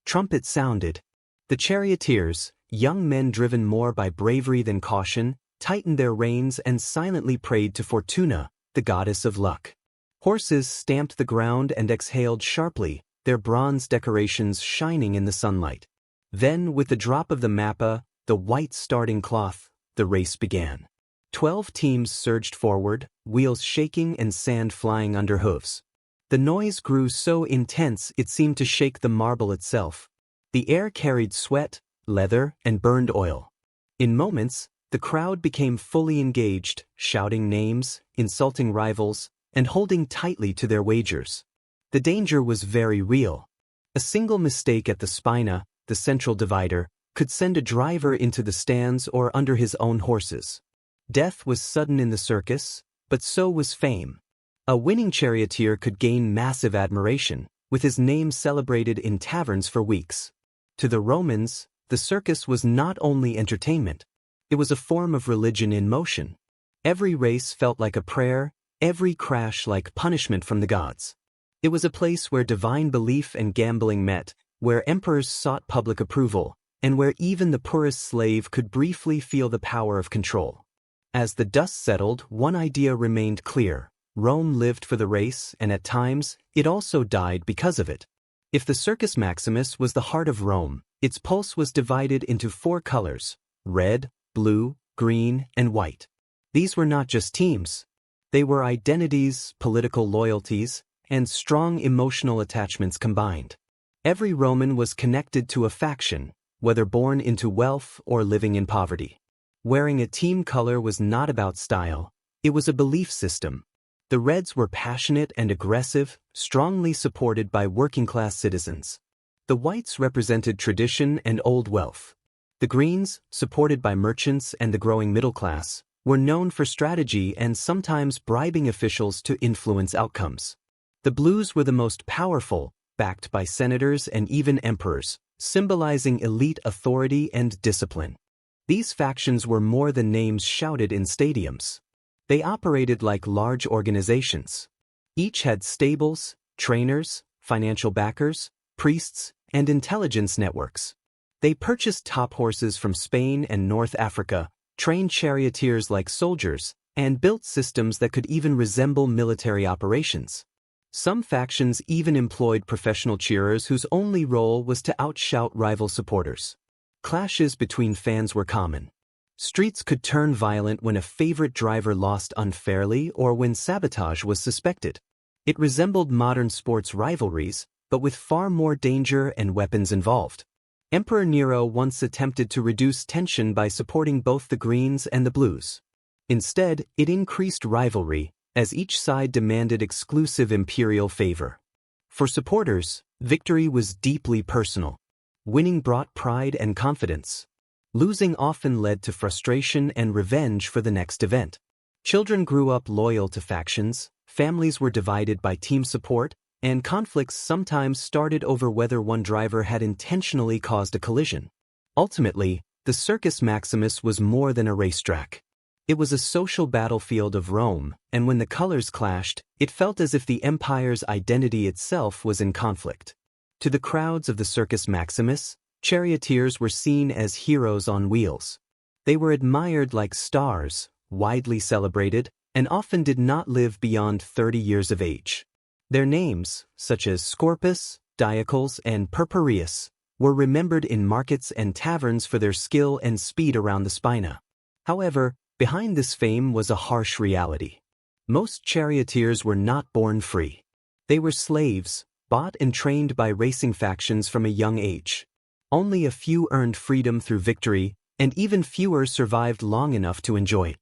Trumpets sounded. The charioteers, young men driven more by bravery than caution, tightened their reins and silently prayed to Fortuna, the goddess of luck. Horses stamped the ground and exhaled sharply, their bronze decorations shining in the sunlight. Then, with the drop of the mappa, the white starting cloth, the race began. 12 teams surged forward, wheels shaking and sand flying under hooves. The noise grew so intense it seemed to shake the marble itself. The air carried sweat, leather, and burned oil. In moments, the crowd became fully engaged, shouting names, insulting rivals, and holding tightly to their wagers. The danger was very real. A single mistake at the spina, the central divider, could send a driver into the stands or under his own horses. Death was sudden in the circus, but so was fame. A winning charioteer could gain massive admiration, with his name celebrated in taverns for weeks. To the Romans, the circus was not only entertainment, it was a form of religion in motion. Every race felt like a prayer, every crash like punishment from the gods. It was a place where divine belief and gambling met, where emperors sought public approval, and where even the poorest slave could briefly feel the power of control. As the dust settled, one idea remained clear. Rome lived for the race, and at times, it also died because of it. If the Circus Maximus was the heart of Rome, its pulse was divided into 4 colors: red, blue, green, and white. These were not just teams. They were identities, political loyalties, and strong emotional attachments combined. Every Roman was connected to a faction, whether born into wealth or living in poverty. Wearing a team color was not about style, it was a belief system. The Reds were passionate and aggressive, strongly supported by working-class citizens. The Whites represented tradition and old wealth. The Greens, supported by merchants and the growing middle class, were known for strategy and sometimes bribing officials to influence outcomes. The Blues were the most powerful, backed by senators and even emperors, symbolizing elite authority and discipline. These factions were more than names shouted in stadiums. They operated like large organizations. Each had stables, trainers, financial backers, priests, and intelligence networks. They purchased top horses from Spain and North Africa, trained charioteers like soldiers, and built systems that could even resemble military operations. Some factions even employed professional cheerers whose only role was to outshout rival supporters. Clashes between fans were common. Streets could turn violent when a favorite driver lost unfairly or when sabotage was suspected. It resembled modern sports rivalries, but with far more danger and weapons involved. Emperor Nero once attempted to reduce tension by supporting both the Greens and the Blues. Instead, it increased rivalry, as each side demanded exclusive imperial favor. For supporters, victory was deeply personal. Winning brought pride and confidence. Losing often led to frustration and revenge for the next event. Children grew up loyal to factions, families were divided by team support, and conflicts sometimes started over whether one driver had intentionally caused a collision. Ultimately, the Circus Maximus was more than a racetrack. It was a social battlefield of Rome, and when the colors clashed, it felt as if the empire's identity itself was in conflict. To the crowds of the Circus Maximus, charioteers were seen as heroes on wheels. They were admired like stars, widely celebrated, and often did not live beyond 30 years of age. Their names, such as Scorpus, Diocles, and Purpureus, were remembered in markets and taverns for their skill and speed around the spina. However, behind this fame was a harsh reality. Most charioteers were not born free. They were slaves, bought and trained by racing factions from a young age. Only a few earned freedom through victory, and even fewer survived long enough to enjoy it.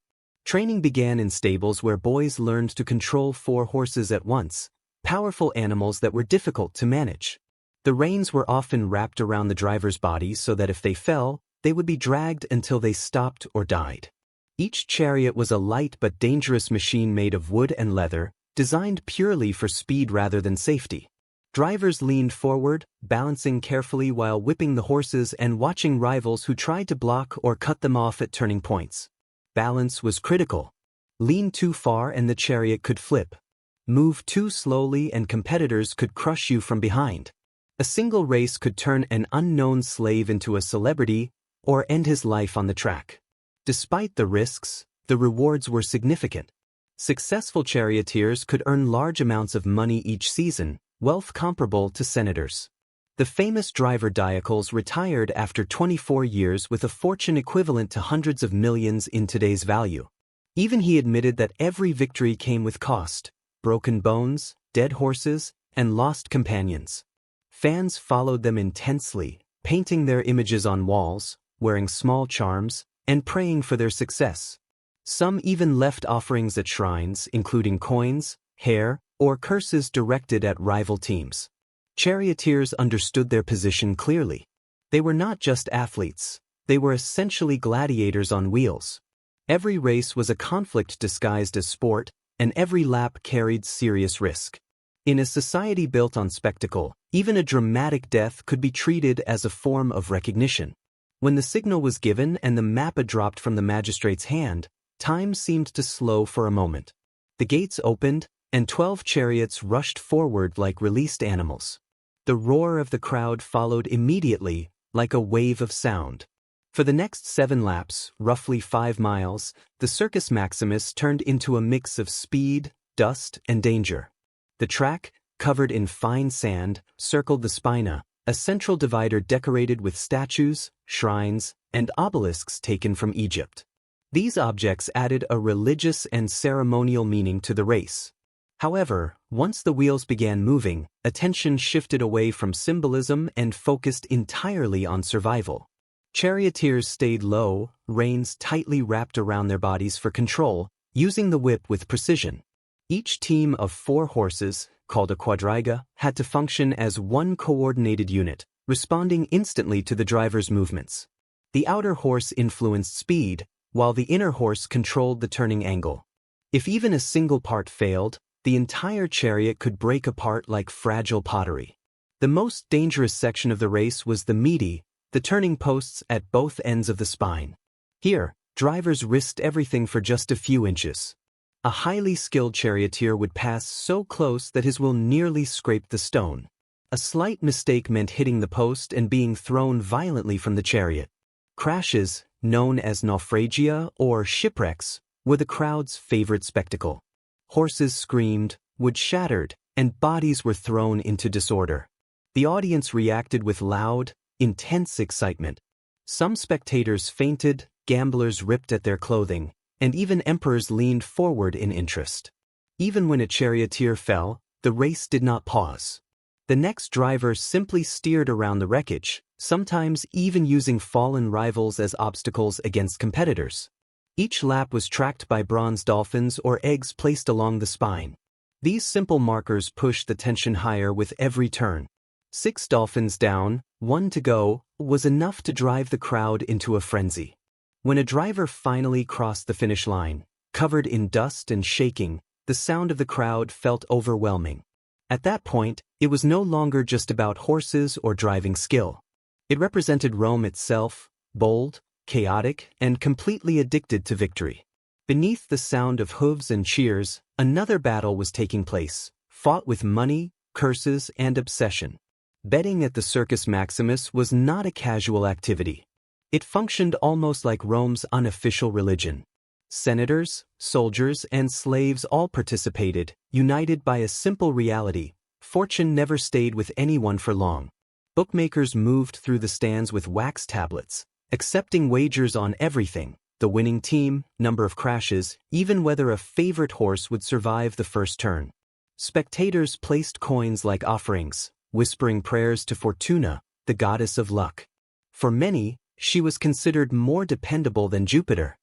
Training began in stables where boys learned to control 4 horses at once, powerful animals that were difficult to manage. The reins were often wrapped around the driver's body so that if they fell, they would be dragged until they stopped or died. Each chariot was a light but dangerous machine made of wood and leather, designed purely for speed rather than safety. Drivers leaned forward, balancing carefully while whipping the horses and watching rivals who tried to block or cut them off at turning points. Balance was critical. Lean too far and the chariot could flip. Move too slowly and competitors could crush you from behind. A single race could turn an unknown slave into a celebrity or end his life on the track. Despite the risks, the rewards were significant. Successful charioteers could earn large amounts of money each season, wealth comparable to senators. The famous driver Diocles retired after 24 years with a fortune equivalent to hundreds of millions in today's value. Even he admitted that every victory came with cost: broken bones, dead horses, and lost companions. Fans followed them intensely, painting their images on walls, wearing small charms, and praying for their success. Some even left offerings at shrines, including coins, hair, or curses directed at rival teams. Charioteers understood their position clearly. They were not just athletes, they were essentially gladiators on wheels. Every race was a conflict disguised as sport, and every lap carried serious risk. In a society built on spectacle, even a dramatic death could be treated as a form of recognition. When the signal was given and the mappa dropped from the magistrate's hand, time seemed to slow for a moment. The gates opened, and 12 chariots rushed forward like released animals. The roar of the crowd followed immediately, like a wave of sound. For the next 7 laps, roughly 5 miles, the Circus Maximus turned into a mix of speed, dust, and danger. The track, covered in fine sand, circled the spina, a central divider decorated with statues, shrines, and obelisks taken from Egypt. These objects added a religious and ceremonial meaning to the race. However, once the wheels began moving, attention shifted away from symbolism and focused entirely on survival. Charioteers stayed low, reins tightly wrapped around their bodies for control, using the whip with precision. Each team of 4 horses, called a quadriga, had to function as one coordinated unit, responding instantly to the driver's movements. The outer horse influenced speed, while the inner horse controlled the turning angle. If even a single part failed, the entire chariot could break apart like fragile pottery. The most dangerous section of the race was the meaty, the turning posts at both ends of the spine. Here, drivers risked everything for just a few inches. A highly skilled charioteer would pass so close that his wheel nearly scraped the stone. A slight mistake meant hitting the post and being thrown violently from the chariot. Crashes, known as naufragia or shipwrecks, were the crowd's favorite spectacle. Horses screamed, wood shattered, and bodies were thrown into disorder. The audience reacted with loud, intense excitement. Some spectators fainted, gamblers ripped at their clothing, and even emperors leaned forward in interest. Even when a charioteer fell, the race did not pause. The next driver simply steered around the wreckage, sometimes even using fallen rivals as obstacles against competitors. Each lap was tracked by bronze dolphins or eggs placed along the spine. These simple markers pushed the tension higher with every turn. 6 dolphins down, 1 to go, was enough to drive the crowd into a frenzy. When a driver finally crossed the finish line, covered in dust and shaking, the sound of the crowd felt overwhelming. At that point, it was no longer just about horses or driving skill. It represented Rome itself, bold, chaotic, and completely addicted to victory. Beneath the sound of hooves and cheers, another battle was taking place, fought with money, curses, and obsession. Betting at the Circus Maximus was not a casual activity. It functioned almost like Rome's unofficial religion. Senators, soldiers, and slaves all participated, united by a simple reality: fortune never stayed with anyone for long. Bookmakers moved through the stands with wax tablets, accepting wagers on everything: the winning team, number of crashes, even whether a favorite horse would survive the first turn. Spectators placed coins like offerings, whispering prayers to Fortuna, the goddess of luck. For many, she was considered more dependable than Jupiter.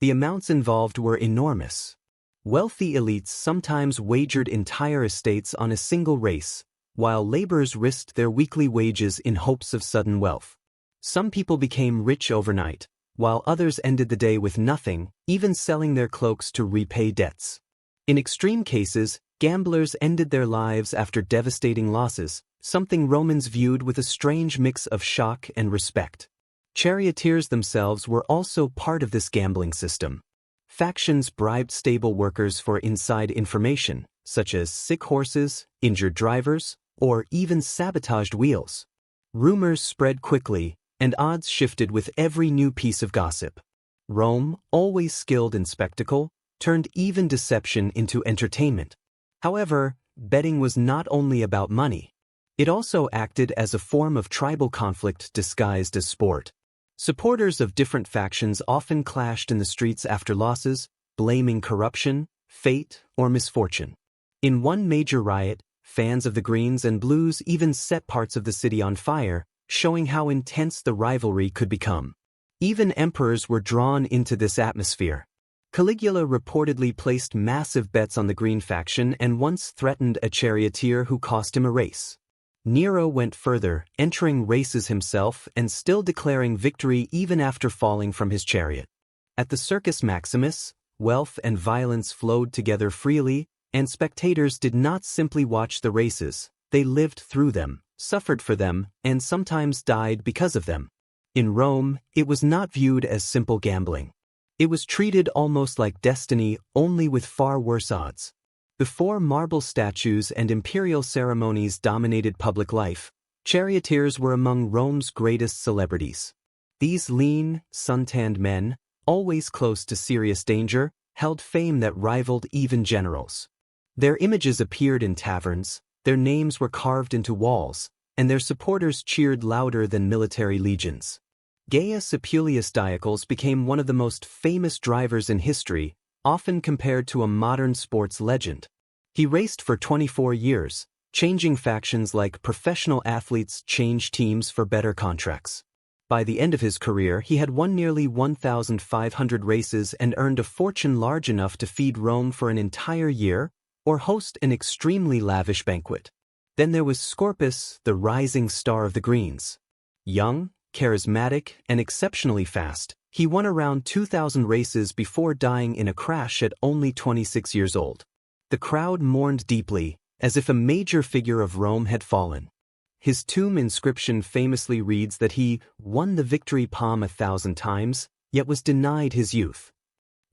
The amounts involved were enormous. Wealthy elites sometimes wagered entire estates on a single race, while laborers risked their weekly wages in hopes of sudden wealth. Some people became rich overnight, while others ended the day with nothing, even selling their cloaks to repay debts. In extreme cases, gamblers ended their lives after devastating losses, something Romans viewed with a strange mix of shock and respect. Charioteers themselves were also part of this gambling system. Factions bribed stable workers for inside information, such as sick horses, injured drivers, or even sabotaged wheels. Rumors spread quickly, and odds shifted with every new piece of gossip. Rome, always skilled in spectacle, turned even deception into entertainment. However, betting was not only about money. It also acted as a form of tribal conflict disguised as sport. Supporters of different factions often clashed in the streets after losses, blaming corruption, fate, or misfortune. In one major riot, fans of the Greens and Blues even set parts of the city on fire, showing how intense the rivalry could become. Even emperors were drawn into this atmosphere. Caligula reportedly placed massive bets on the Green faction and once threatened a charioteer who cost him a race. Nero went further, entering races himself and still declaring victory even after falling from his chariot. At the Circus Maximus, wealth and violence flowed together freely, and spectators did not simply watch the races, they lived through them, suffered for them, and sometimes died because of them. In Rome, it was not viewed as simple gambling. It was treated almost like destiny, only with far worse odds. Before marble statues and imperial ceremonies dominated public life, charioteers were among Rome's greatest celebrities. These lean, sun-tanned men, always close to serious danger, held fame that rivaled even generals. Their images appeared in taverns, their names were carved into walls, and their supporters cheered louder than military legions. Gaius Appuleius Diocles became one of the most famous drivers in history, often compared to a modern sports legend. He raced for 24 years, changing factions like professional athletes change teams for better contracts. By the end of his career, he had won nearly 1,500 races and earned a fortune large enough to feed Rome for an entire year, or host an extremely lavish banquet. Then there was Scorpus, the rising star of the Greens. Young, charismatic, and exceptionally fast, he won around 2,000 races before dying in a crash at only 26 years old. The crowd mourned deeply, as if a major figure of Rome had fallen. His tomb inscription famously reads that he won the victory palm 1,000 times, yet was denied his youth.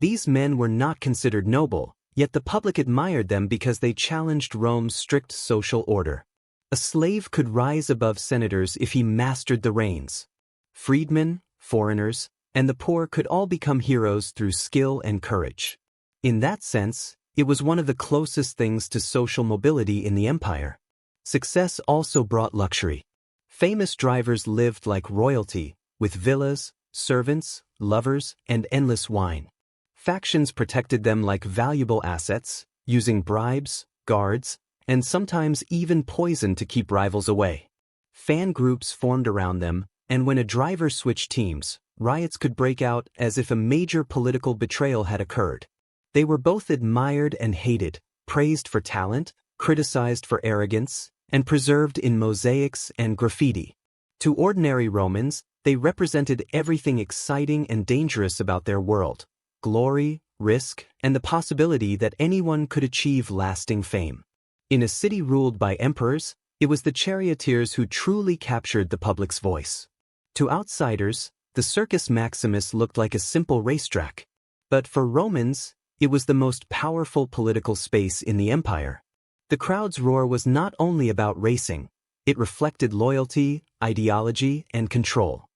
These men were not considered noble, yet the public admired them because they challenged Rome's strict social order. A slave could rise above senators if he mastered the reins. Freedmen, foreigners, and the poor could all become heroes through skill and courage. In that sense, it was one of the closest things to social mobility in the empire. Success also brought luxury. Famous drivers lived like royalty, with villas, servants, lovers, and endless wine. Factions protected them like valuable assets, using bribes, guards, and sometimes even poison to keep rivals away. Fan groups formed around them, and when a driver switched teams, riots could break out as if a major political betrayal had occurred. They were both admired and hated, praised for talent, criticized for arrogance, and preserved in mosaics and graffiti. To ordinary Romans, they represented everything exciting and dangerous about their world: glory, risk, and the possibility that anyone could achieve lasting fame. In a city ruled by emperors, it was the charioteers who truly captured the public's voice. To outsiders, the Circus Maximus looked like a simple racetrack. But for Romans, it was the most powerful political space in the empire. The crowd's roar was not only about racing, it reflected loyalty, ideology, and control.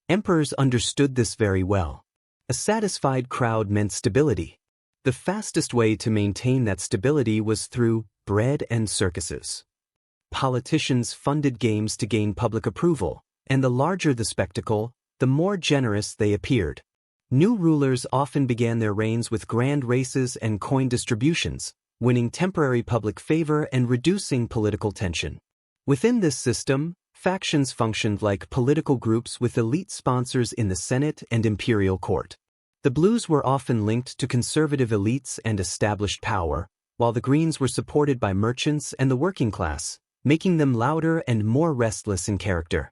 Emperors understood this very well. A satisfied crowd meant stability. The fastest way to maintain that stability was through bread and circuses. Politicians funded games to gain public approval, and the larger the spectacle, the more generous they appeared. New rulers often began their reigns with grand races and coin distributions, winning temporary public favor and reducing political tension. Within this system, factions functioned like political groups with elite sponsors in the Senate and imperial court. The Blues were often linked to conservative elites and established power, while the Greens were supported by merchants and the working class, making them louder and more restless in character.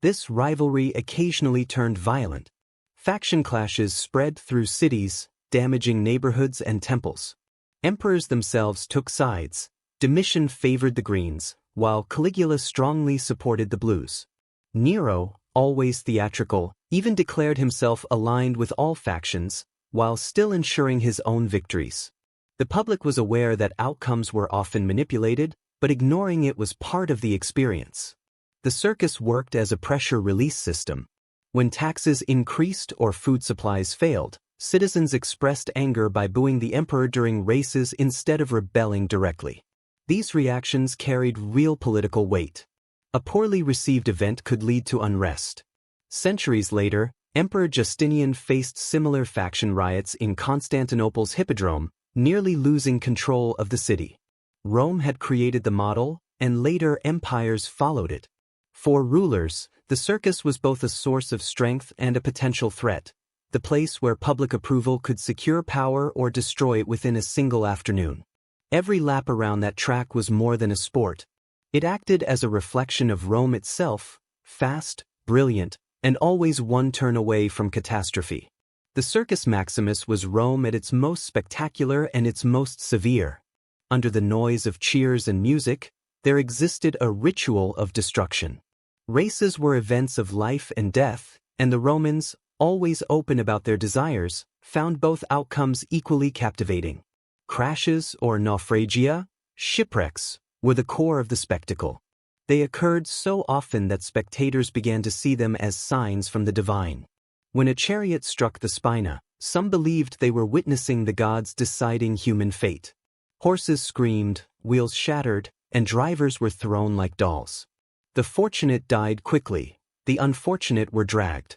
This rivalry occasionally turned violent. Faction clashes spread through cities, damaging neighborhoods and temples. Emperors themselves took sides. Domitian favored the Greens, while Caligula strongly supported the Blues. Nero, always theatrical, even declared himself aligned with all factions, while still ensuring his own victories. The public was aware that outcomes were often manipulated, but ignoring it was part of the experience. The circus worked as a pressure release system. When taxes increased or food supplies failed, citizens expressed anger by booing the emperor during races instead of rebelling directly. These reactions carried real political weight. A poorly received event could lead to unrest. Centuries later, Emperor Justinian faced similar faction riots in Constantinople's Hippodrome, nearly losing control of the city. Rome had created the model, and later empires followed it. For rulers, the circus was both a source of strength and a potential threat, the place where public approval could secure power or destroy it within a single afternoon. Every lap around that track was more than a sport. It acted as a reflection of Rome itself, fast, brilliant, and always one turn away from catastrophe. The Circus Maximus was Rome at its most spectacular and its most severe. Under the noise of cheers and music, there existed a ritual of destruction. Races were events of life and death, and the Romans, always open about their desires, found both outcomes equally captivating. Crashes or naufragia, shipwrecks, were the core of the spectacle. They occurred so often that spectators began to see them as signs from the divine. When a chariot struck the spina, some believed they were witnessing the gods deciding human fate. Horses screamed, wheels shattered, and drivers were thrown like dolls. The fortunate died quickly, the unfortunate were dragged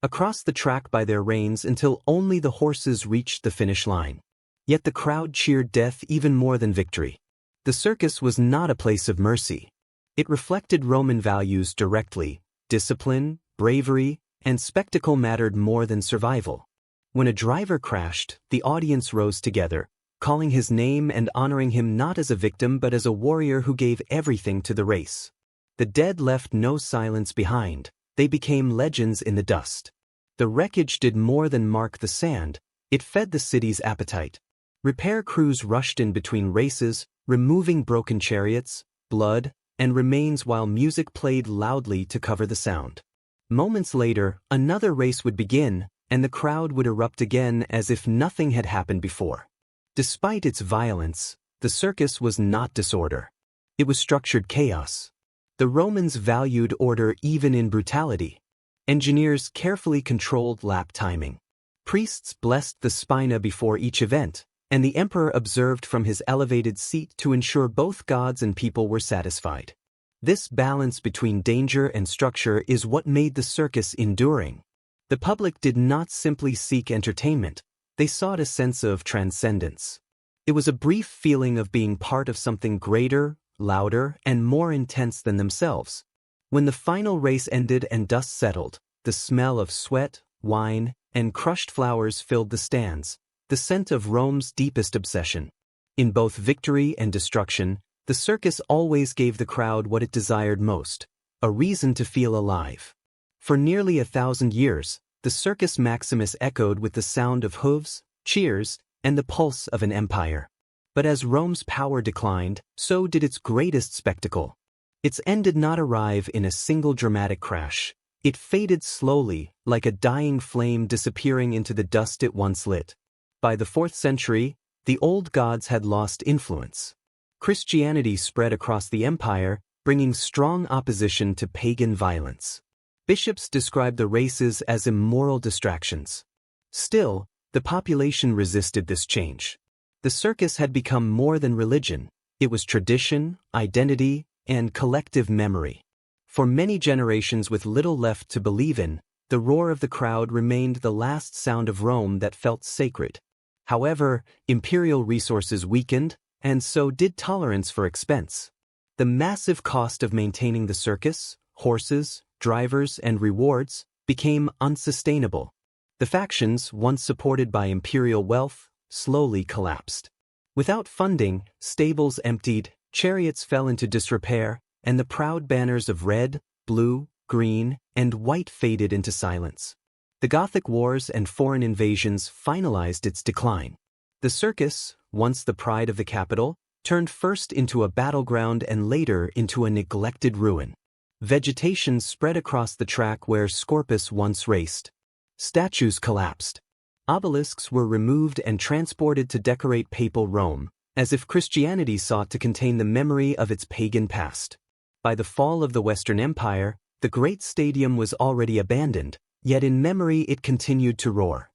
across the track by their reins until only the horses reached the finish line. Yet the crowd cheered death even more than victory. The circus was not a place of mercy. It reflected Roman values directly. Discipline, bravery, and spectacle mattered more than survival. When a driver crashed, the audience rose together, calling his name and honoring him not as a victim but as a warrior who gave everything to the race. The dead left no silence behind. They became legends in the dust. The wreckage did more than mark the sand, it fed the city's appetite. Repair crews rushed in between races, removing broken chariots, blood, and remains while music played loudly to cover the sound. Moments later, another race would begin, and the crowd would erupt again as if nothing had happened before. Despite its violence, the circus was not disorder. It was structured chaos. The Romans valued order even in brutality. Engineers carefully controlled lap timing. Priests blessed the spina before each event, and the emperor observed from his elevated seat to ensure both gods and people were satisfied. This balance between danger and structure is what made the circus enduring. The public did not simply seek entertainment, they sought a sense of transcendence. It was a brief feeling of being part of something greater, louder, and more intense than themselves. When the final race ended and dust settled, the smell of sweat, wine, and crushed flowers filled the stands, the scent of Rome's deepest obsession. In both victory and destruction, the circus always gave the crowd what it desired most, a reason to feel alive. For nearly 1,000 years, the Circus Maximus echoed with the sound of hooves, cheers, and the pulse of an empire. But as Rome's power declined, so did its greatest spectacle. Its end did not arrive in a single dramatic crash. It faded slowly, like a dying flame disappearing into the dust it once lit. By the 4th century, the old gods had lost influence. Christianity spread across the empire, bringing strong opposition to pagan violence. Bishops described the races as immoral distractions. Still, the population resisted this change. The circus had become more than religion. It was tradition, identity, and collective memory. For many generations with little left to believe in, the roar of the crowd remained the last sound of Rome that felt sacred. However, imperial resources weakened, and so did tolerance for expense. The massive cost of maintaining the circus, horses, drivers, and rewards, became unsustainable. The factions, once supported by imperial wealth, slowly collapsed. Without funding, stables emptied, chariots fell into disrepair, and the proud banners of red, blue, green, and white faded into silence. The Gothic wars and foreign invasions finalized its decline. The circus, once the pride of the capital, turned first into a battleground and later into a neglected ruin. Vegetation spread across the track where Scorpus once raced. Statues collapsed. Obelisks were removed and transported to decorate papal Rome, as if Christianity sought to contain the memory of its pagan past. By the fall of the Western Empire, the great stadium was already abandoned, yet in memory it continued to roar.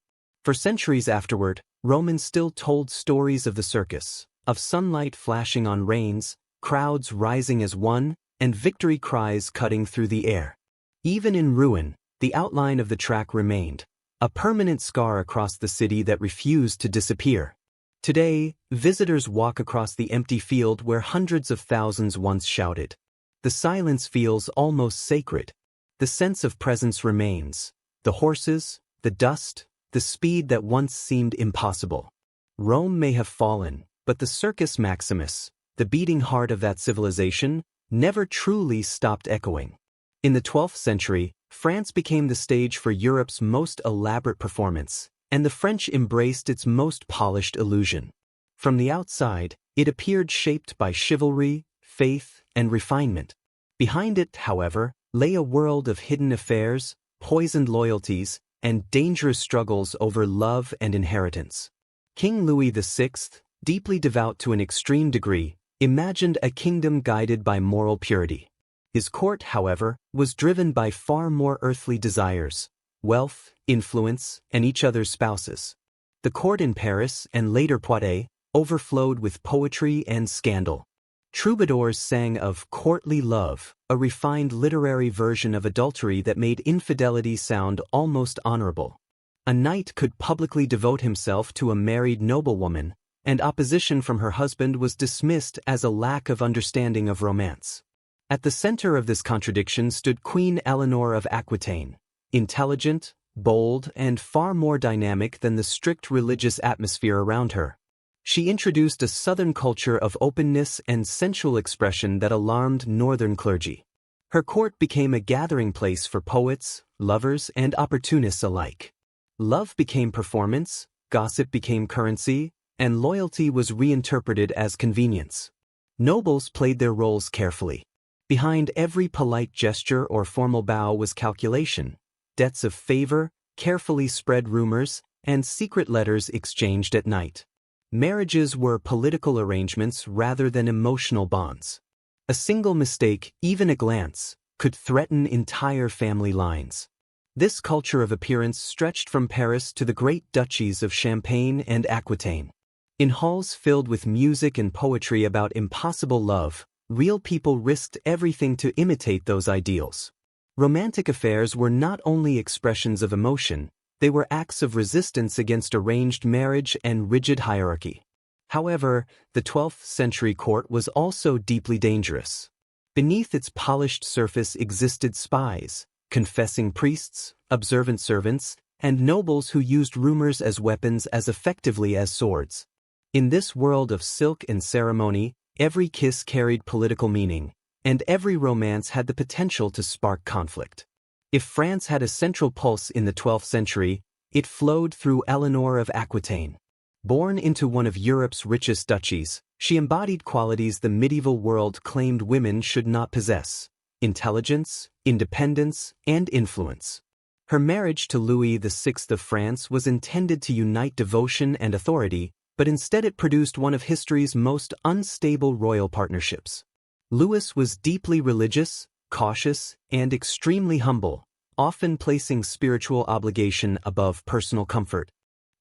For centuries afterward, Romans still told stories of the circus, of sunlight flashing on reins, crowds rising as one, and victory cries cutting through the air. Even in ruin, the outline of the track remained, a permanent scar across the city that refused to disappear. Today, visitors walk across the empty field where hundreds of thousands once shouted. The silence feels almost sacred. The sense of presence remains. The horses, the dust, the speed that once seemed impossible. Rome may have fallen, but the Circus Maximus, the beating heart of that civilization, never truly stopped echoing. In the 12th century, France became the stage for Europe's most elaborate performance, and the French embraced its most polished illusion. From the outside, it appeared shaped by chivalry, faith, and refinement. Behind it, however, lay a world of hidden affairs, poisoned loyalties, and dangerous struggles over love and inheritance. King Louis VI, deeply devout to an extreme degree, imagined a kingdom guided by moral purity. His court, however, was driven by far more earthly desires: wealth, influence, and each other's spouses. The court in Paris, and later Poitiers, overflowed with poetry and scandal. Troubadours sang of courtly love, a refined literary version of adultery that made infidelity sound almost honorable. A knight could publicly devote himself to a married noblewoman, and opposition from her husband was dismissed as a lack of understanding of romance. At the center of this contradiction stood Queen Eleanor of Aquitaine, intelligent, bold, and far more dynamic than the strict religious atmosphere around her. She introduced a southern culture of openness and sensual expression that alarmed northern clergy. Her court became a gathering place for poets, lovers, and opportunists alike. Love became performance, gossip became currency, and loyalty was reinterpreted as convenience. Nobles played their roles carefully. Behind every polite gesture or formal bow was calculation, debts of favor, carefully spread rumors, and secret letters exchanged at night. Marriages were political arrangements rather than emotional bonds. A single mistake, even a glance, could threaten entire family lines. This culture of appearance stretched from Paris to the great duchies of Champagne and Aquitaine. In halls filled with music and poetry about impossible love, real people risked everything to imitate those ideals. Romantic affairs were not only expressions of emotion, they were acts of resistance against arranged marriage and rigid hierarchy. However, the 12th century court was also deeply dangerous. Beneath its polished surface existed spies, confessing priests, observant servants, and nobles who used rumors as weapons as effectively as swords. In this world of silk and ceremony, every kiss carried political meaning, and every romance had the potential to spark conflict. If France had a central pulse in the 12th century, it flowed through Eleanor of Aquitaine. Born into one of Europe's richest duchies, she embodied qualities the medieval world claimed women should not possess: intelligence, independence, and influence. Her marriage to Louis VI of France was intended to unite devotion and authority, but instead it produced one of history's most unstable royal partnerships. Louis was deeply religious, cautious, and extremely humble, often placing spiritual obligation above personal comfort.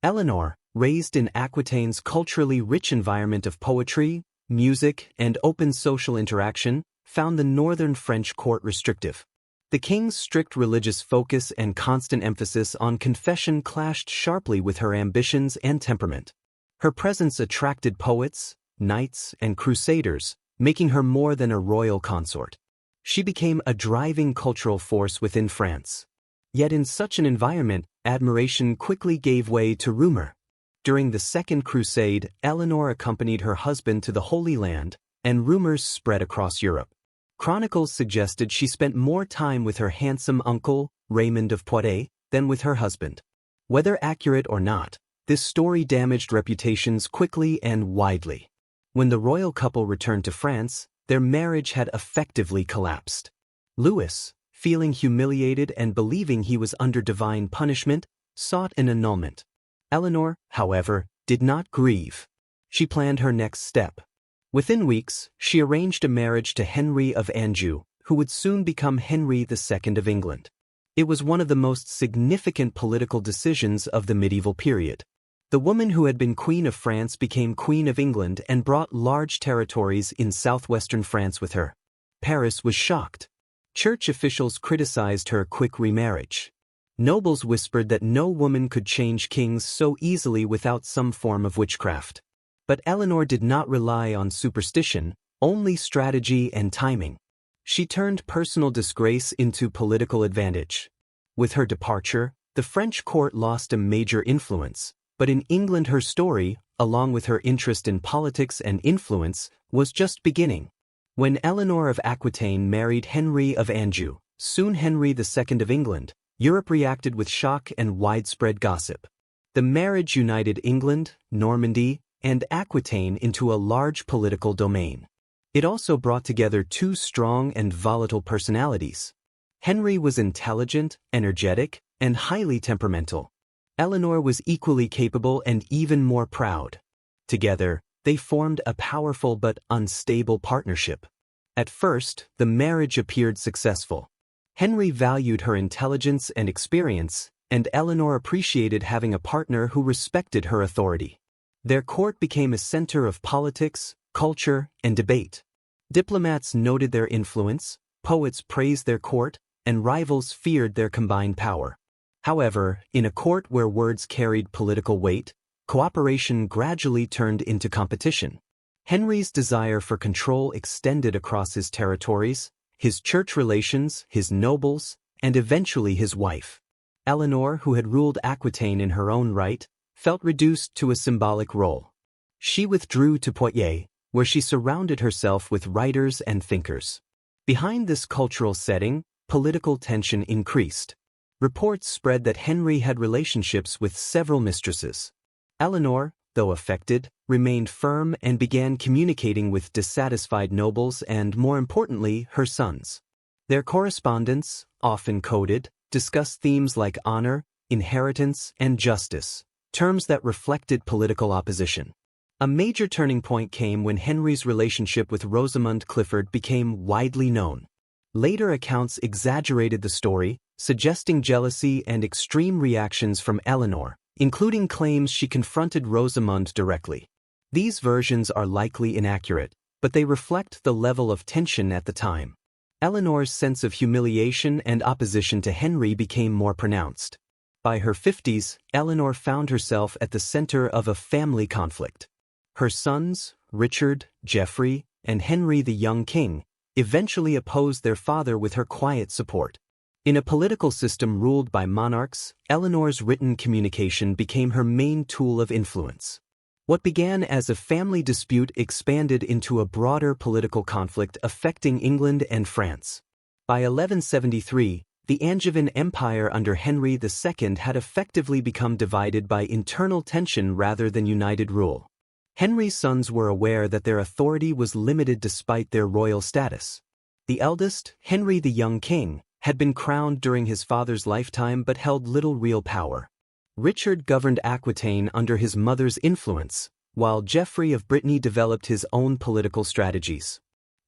Eleanor, raised in Aquitaine's culturally rich environment of poetry, music, and open social interaction, found the northern French court restrictive. The king's strict religious focus and constant emphasis on confession clashed sharply with her ambitions and temperament. Her presence attracted poets, knights, and crusaders, making her more than a royal consort. She became a driving cultural force within France. Yet in such an environment, admiration quickly gave way to rumor. During the Second Crusade, Eleanor accompanied her husband to the Holy Land, and rumors spread across Europe. Chronicles suggested she spent more time with her handsome uncle, Raymond of Poitiers, than with her husband. Whether accurate or not, this story damaged reputations quickly and widely. When the royal couple returned to France, their marriage had effectively collapsed. Louis, feeling humiliated and believing he was under divine punishment, sought an annulment. Eleanor, however, did not grieve. She planned her next step. Within weeks, she arranged a marriage to Henry of Anjou, who would soon become Henry II of England. It was one of the most significant political decisions of the medieval period. The woman who had been Queen of France became Queen of England and brought large territories in southwestern France with her. Paris was shocked. Church officials criticized her quick remarriage. Nobles whispered that no woman could change kings so easily without some form of witchcraft. But Eleanor did not rely on superstition, only strategy and timing. She turned personal disgrace into political advantage. With her departure, the French court lost a major influence, but in England her story, along with her interest in politics and influence, was just beginning. When Eleanor of Aquitaine married Henry of Anjou, soon Henry II of England, Europe reacted with shock and widespread gossip. The marriage united England, Normandy, and Aquitaine into a large political domain. It also brought together two strong and volatile personalities. Henry was intelligent, energetic, and highly temperamental. Eleanor was equally capable and even more proud. Together, they formed a powerful but unstable partnership. At first, the marriage appeared successful. Henry valued her intelligence and experience, and Eleanor appreciated having a partner who respected her authority. Their court became a center of politics, culture, and debate. Diplomats noted their influence, poets praised their court, and rivals feared their combined power. However, in a court where words carried political weight, cooperation gradually turned into competition. Henry's desire for control extended across his territories, his church relations, his nobles, and eventually his wife. Eleanor, who had ruled Aquitaine in her own right, felt reduced to a symbolic role. She withdrew to Poitiers, where she surrounded herself with writers and thinkers. Behind this cultural setting, political tension increased. Reports spread that Henry had relationships with several mistresses. Eleanor, though affected, remained firm and began communicating with dissatisfied nobles and, more importantly, her sons. Their correspondence, often coded, discussed themes like honor, inheritance, and justice, terms that reflected political opposition. A major turning point came when Henry's relationship with Rosamund Clifford became widely known. Later accounts exaggerated the story, suggesting jealousy and extreme reactions from Eleanor, including claims she confronted Rosamund directly. These versions are likely inaccurate, but they reflect the level of tension at the time. Eleanor's sense of humiliation and opposition to Henry became more pronounced. By her 50s, Eleanor found herself at the center of a family conflict. Her sons, Richard, Geoffrey, and Henry the young king, eventually opposed their father with her quiet support. In a political system ruled by monarchs, Eleanor's written communication became her main tool of influence. What began as a family dispute expanded into a broader political conflict affecting England and France. By 1173, the Angevin Empire under Henry II had effectively become divided by internal tension rather than united rule. Henry's sons were aware that their authority was limited despite their royal status. The eldest, Henry the young king, had been crowned during his father's lifetime but held little real power. Richard governed Aquitaine under his mother's influence, while Geoffrey of Brittany developed his own political strategies.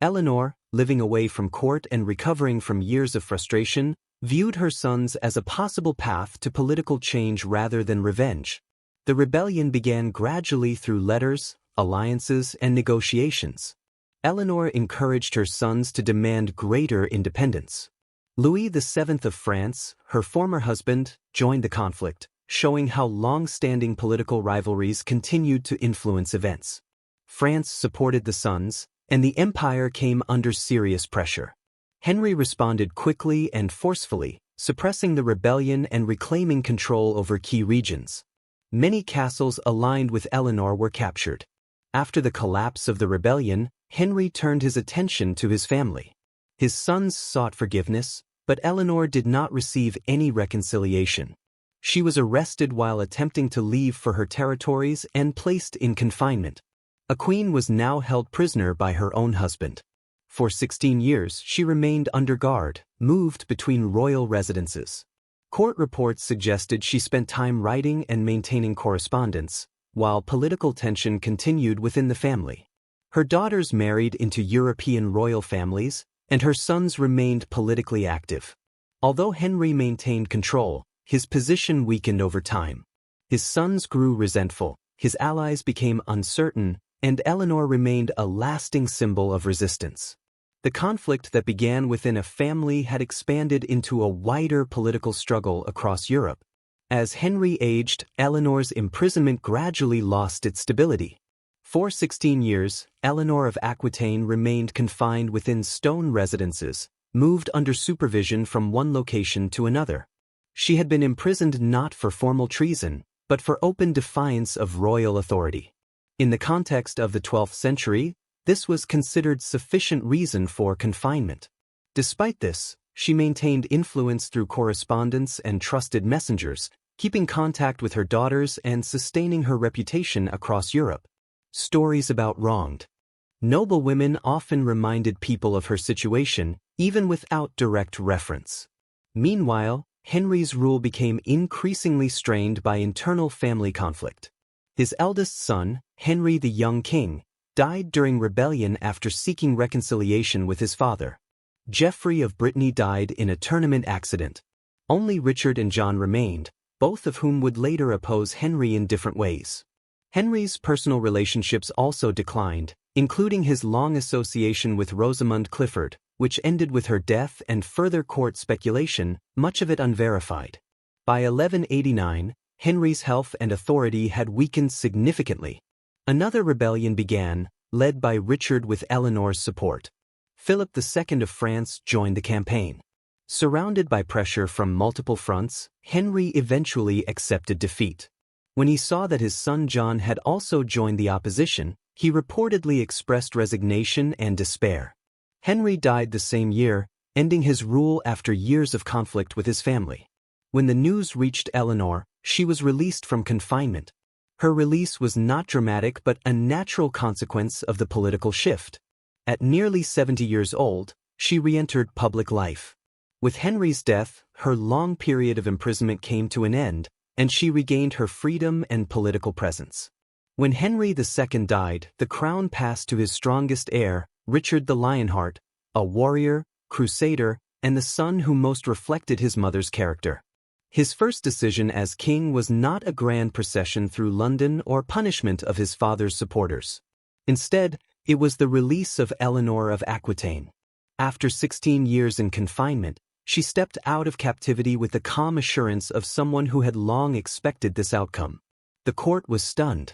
Eleanor, living away from court and recovering from years of frustration, viewed her sons as a possible path to political change rather than revenge. The rebellion began gradually through letters, alliances, and negotiations. Eleanor encouraged her sons to demand greater independence. Louis VII of France, her former husband, joined the conflict, showing how long-standing political rivalries continued to influence events. France supported the sons, and the empire came under serious pressure. Henry responded quickly and forcefully, suppressing the rebellion and reclaiming control over key regions. Many castles aligned with Eleanor were captured. After the collapse of the rebellion, Henry turned his attention to his family. His sons sought forgiveness, but Eleanor did not receive any reconciliation. She was arrested while attempting to leave for her territories and placed in confinement. A queen was now held prisoner by her own husband. For 16 years, she remained under guard, moved between royal residences. Court reports suggested she spent time writing and maintaining correspondence, while political tension continued within the family. Her daughters married into European royal families, and her sons remained politically active. Although Henry maintained control, his position weakened over time. His sons grew resentful, his allies became uncertain, and Eleanor remained a lasting symbol of resistance. The conflict that began within a family had expanded into a wider political struggle across Europe. As Henry aged, Eleanor's imprisonment gradually lost its stability. For 16 years, Eleanor of Aquitaine remained confined within stone residences, moved under supervision from one location to another. She had been imprisoned not for formal treason, but for open defiance of royal authority. In the context of the 12th century, this was considered sufficient reason for confinement. Despite this, she maintained influence through correspondence and trusted messengers, keeping contact with her daughters and sustaining her reputation across Europe. Stories about wronged. Noble women often reminded people of her situation, even without direct reference. Meanwhile, Henry's rule became increasingly strained by internal family conflict. His eldest son, Henry the Young King, died during rebellion after seeking reconciliation with his father. Geoffrey of Brittany died in a tournament accident. Only Richard and John remained, both of whom would later oppose Henry in different ways. Henry's personal relationships also declined, including his long association with Rosamund Clifford, which ended with her death and further court speculation, much of it unverified. By 1189, Henry's health and authority had weakened significantly. Another rebellion began, led by Richard with Eleanor's support. Philip II of France joined the campaign. Surrounded by pressure from multiple fronts, Henry eventually accepted defeat. When he saw that his son John had also joined the opposition, he reportedly expressed resignation and despair. Henry died the same year, ending his rule after years of conflict with his family. When the news reached Eleanor, she was released from confinement. Her release was not dramatic but a natural consequence of the political shift. At nearly 70 years old, she re-entered public life. With Henry's death, her long period of imprisonment came to an end, and she regained her freedom and political presence. When Henry II died, the crown passed to his strongest heir, Richard the Lionheart, a warrior, crusader, and the son who most reflected his mother's character. His first decision as king was not a grand procession through London or punishment of his father's supporters. Instead, it was the release of Eleanor of Aquitaine. After 16 years in confinement, she stepped out of captivity with the calm assurance of someone who had long expected this outcome. The court was stunned.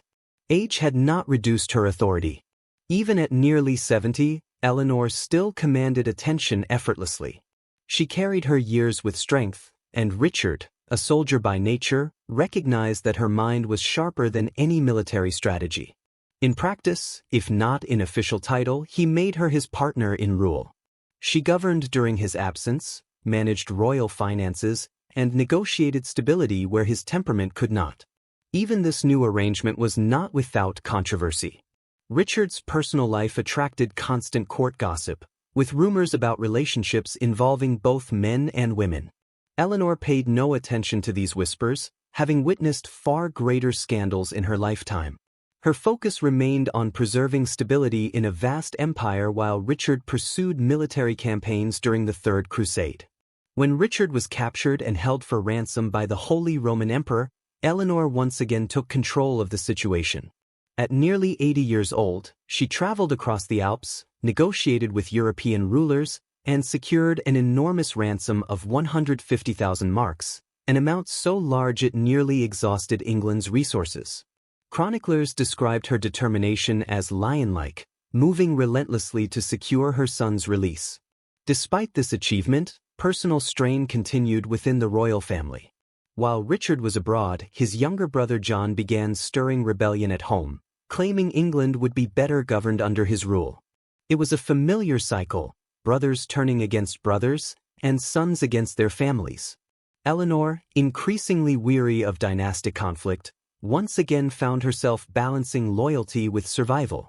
Age had not reduced her authority. Even at nearly 70, Eleanor still commanded attention effortlessly. She carried her years with strength, and Richard, a soldier by nature, recognized that her mind was sharper than any military strategy. In practice, if not in official title, he made her his partner in rule. She governed during his absence, managed royal finances, and negotiated stability where his temperament could not. Even this new arrangement was not without controversy. Richard's personal life attracted constant court gossip, with rumors about relationships involving both men and women. Eleanor paid no attention to these whispers, having witnessed far greater scandals in her lifetime. Her focus remained on preserving stability in a vast empire while Richard pursued military campaigns during the Third Crusade. When Richard was captured and held for ransom by the Holy Roman Emperor, Eleanor once again took control of the situation. At nearly 80 years old, she traveled across the Alps, negotiated with European rulers, and secured an enormous ransom of 150,000 marks, an amount so large it nearly exhausted England's resources. Chroniclers described her determination as lion-like, moving relentlessly to secure her son's release. Despite this achievement, personal strain continued within the royal family. While Richard was abroad, his younger brother John began stirring rebellion at home, claiming England would be better governed under his rule. It was a familiar cycle: brothers turning against brothers, and sons against their families. Eleanor, increasingly weary of dynastic conflict, once again found herself balancing loyalty with survival.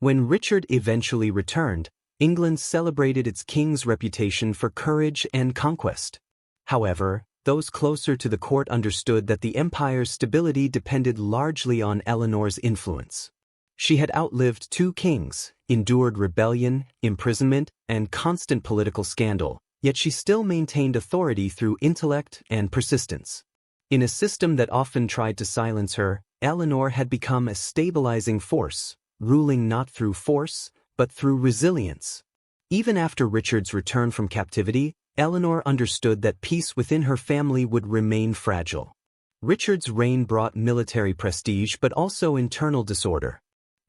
When Richard eventually returned, England celebrated its king's reputation for courage and conquest. However, those closer to the court understood that the empire's stability depended largely on Eleanor's influence. She had outlived two kings, endured rebellion, imprisonment, and constant political scandal, yet she still maintained authority through intellect and persistence. In a system that often tried to silence her, Eleanor had become a stabilizing force, ruling not through force, but through resilience. Even after Richard's return from captivity, Eleanor understood that peace within her family would remain fragile. Richard's reign brought military prestige but also internal disorder.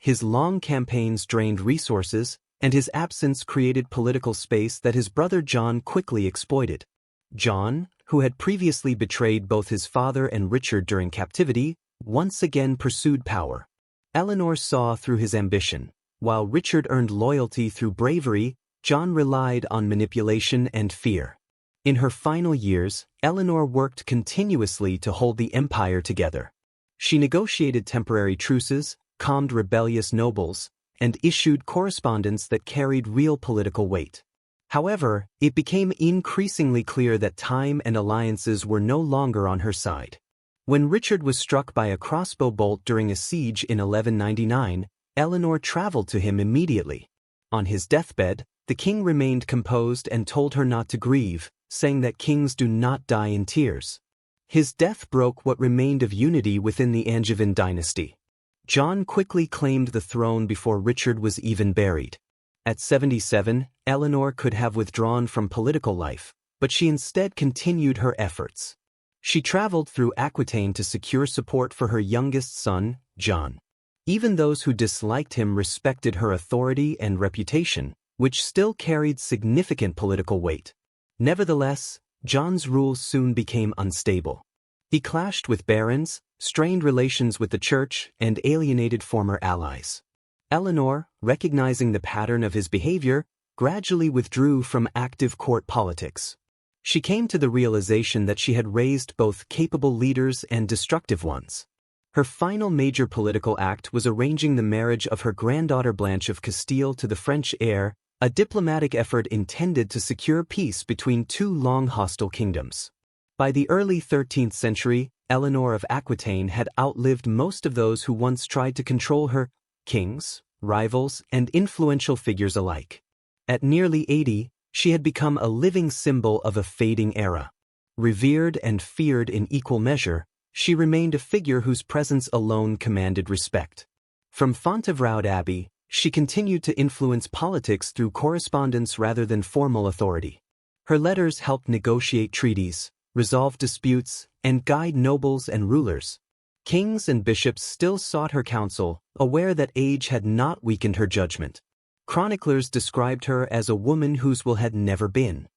His long campaigns drained resources, and his absence created political space that his brother John quickly exploited. John, who had previously betrayed both his father and Richard during captivity, once again pursued power. Eleanor saw through his ambition. While Richard earned loyalty through bravery, John relied on manipulation and fear. In her final years, Eleanor worked continuously to hold the empire together. She negotiated temporary truces, calmed rebellious nobles, and issued correspondence that carried real political weight. However, it became increasingly clear that time and alliances were no longer on her side. When Richard was struck by a crossbow bolt during a siege in 1199, Eleanor traveled to him immediately. On his deathbed, the king remained composed and told her not to grieve, saying that kings do not die in tears. His death broke what remained of unity within the Angevin dynasty. John quickly claimed the throne before Richard was even buried. At 77, Eleanor could have withdrawn from political life, but she instead continued her efforts. She traveled through Aquitaine to secure support for her youngest son, John. Even those who disliked him respected her authority and reputation, which still carried significant political weight. Nevertheless, John's rule soon became unstable. He clashed with barons, strained relations with the church, and alienated former allies. Eleanor, recognizing the pattern of his behavior, gradually withdrew from active court politics. She came to the realization that she had raised both capable leaders and destructive ones. Her final major political act was arranging the marriage of her granddaughter Blanche of Castile to the French heir, a diplomatic effort intended to secure peace between two long hostile kingdoms. By the early 13th century, Eleanor of Aquitaine had outlived most of those who once tried to control her, kings, rivals, and influential figures alike. At nearly 80, she had become a living symbol of a fading era. Revered and feared in equal measure, she remained a figure whose presence alone commanded respect. From Fontevraud Abbey, she continued to influence politics through correspondence rather than formal authority. Her letters helped negotiate treaties, resolve disputes, and guide nobles and rulers. Kings and bishops still sought her counsel, aware that age had not weakened her judgment. Chroniclers described her as a woman whose will had never been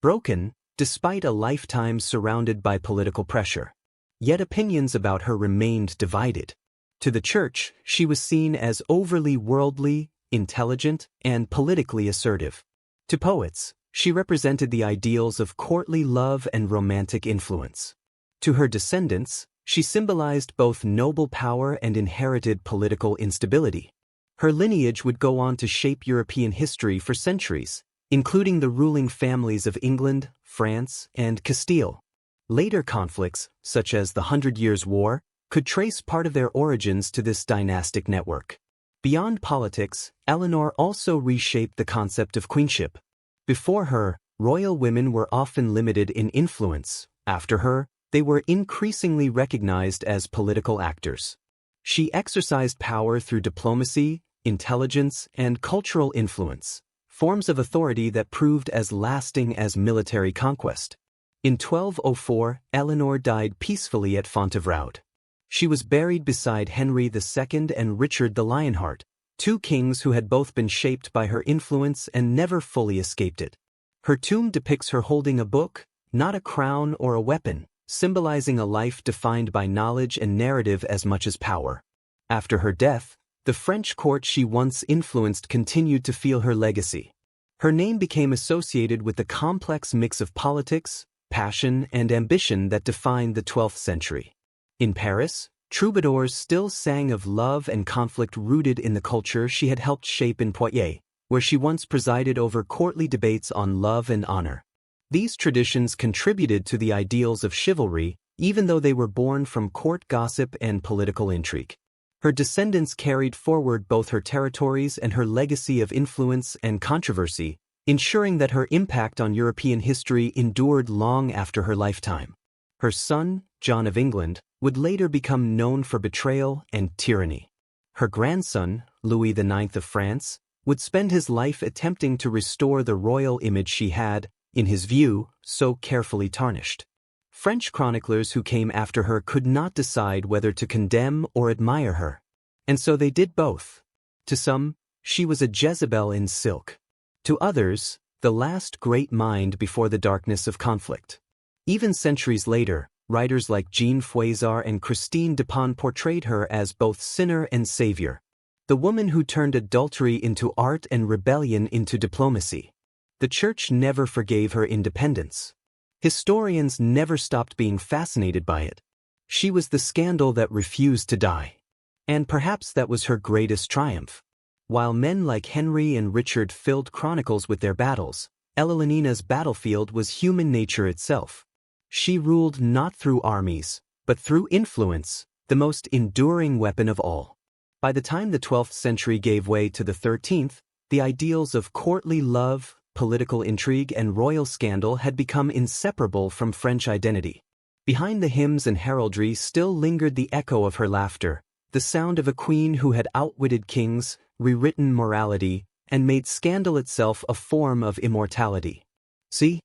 broken, despite a lifetime surrounded by political pressure. Yet opinions about her remained divided. To the church, she was seen as overly worldly, intelligent, and politically assertive. To poets, she represented the ideals of courtly love and romantic influence. To her descendants, she symbolized both noble power and inherited political instability. Her lineage would go on to shape European history for centuries, including the ruling families of England, France, and Castile. Later conflicts, such as the 100 Years' War, could trace part of their origins to this dynastic network. Beyond politics, Eleanor also reshaped the concept of queenship. Before her, royal women were often limited in influence. After her, they were increasingly recognized as political actors. She exercised power through diplomacy, intelligence, and cultural influence, forms of authority that proved as lasting as military conquest. In 1204, Eleanor died peacefully at Fontevraud. She was buried beside Henry II and Richard the Lionheart, two kings who had both been shaped by her influence and never fully escaped it. Her tomb depicts her holding a book, not a crown or a weapon, symbolizing a life defined by knowledge and narrative as much as power. After her death, the French court she once influenced continued to feel her legacy. Her name became associated with the complex mix of politics, passion, and ambition that defined the 12th century. In Paris, troubadours still sang of love and conflict rooted in the culture she had helped shape in Poitiers, where she once presided over courtly debates on love and honor. These traditions contributed to the ideals of chivalry, even though they were born from court gossip and political intrigue. Her descendants carried forward both her territories and her legacy of influence and controversy, ensuring that her impact on European history endured long after her lifetime. Her son, John of England, would later become known for betrayal and tyranny. Her grandson, Louis IX of France, would spend his life attempting to restore the royal image she had, in his view, so carefully tarnished. French chroniclers who came after her could not decide whether to condemn or admire her. And so they did both. To some, she was a Jezebel in silk. To others, the last great mind before the darkness of conflict. Even centuries later, writers like Jean Froissart and Christine Dupin portrayed her as both sinner and savior, the woman who turned adultery into art and rebellion into diplomacy. The Church never forgave her independence. Historians never stopped being fascinated by it. She was the scandal that refused to die. And perhaps that was her greatest triumph. While men like Henry and Richard filled chronicles with their battles, Ellalinina's battlefield was human nature itself. She ruled not through armies, but through influence, the most enduring weapon of all. By the time the 12th century gave way to the 13th, the ideals of courtly love, political intrigue, and royal scandal had become inseparable from French identity. Behind the hymns and heraldry still lingered the echo of her laughter, the sound of a queen who had outwitted kings, rewritten morality, and made scandal itself a form of immortality. See,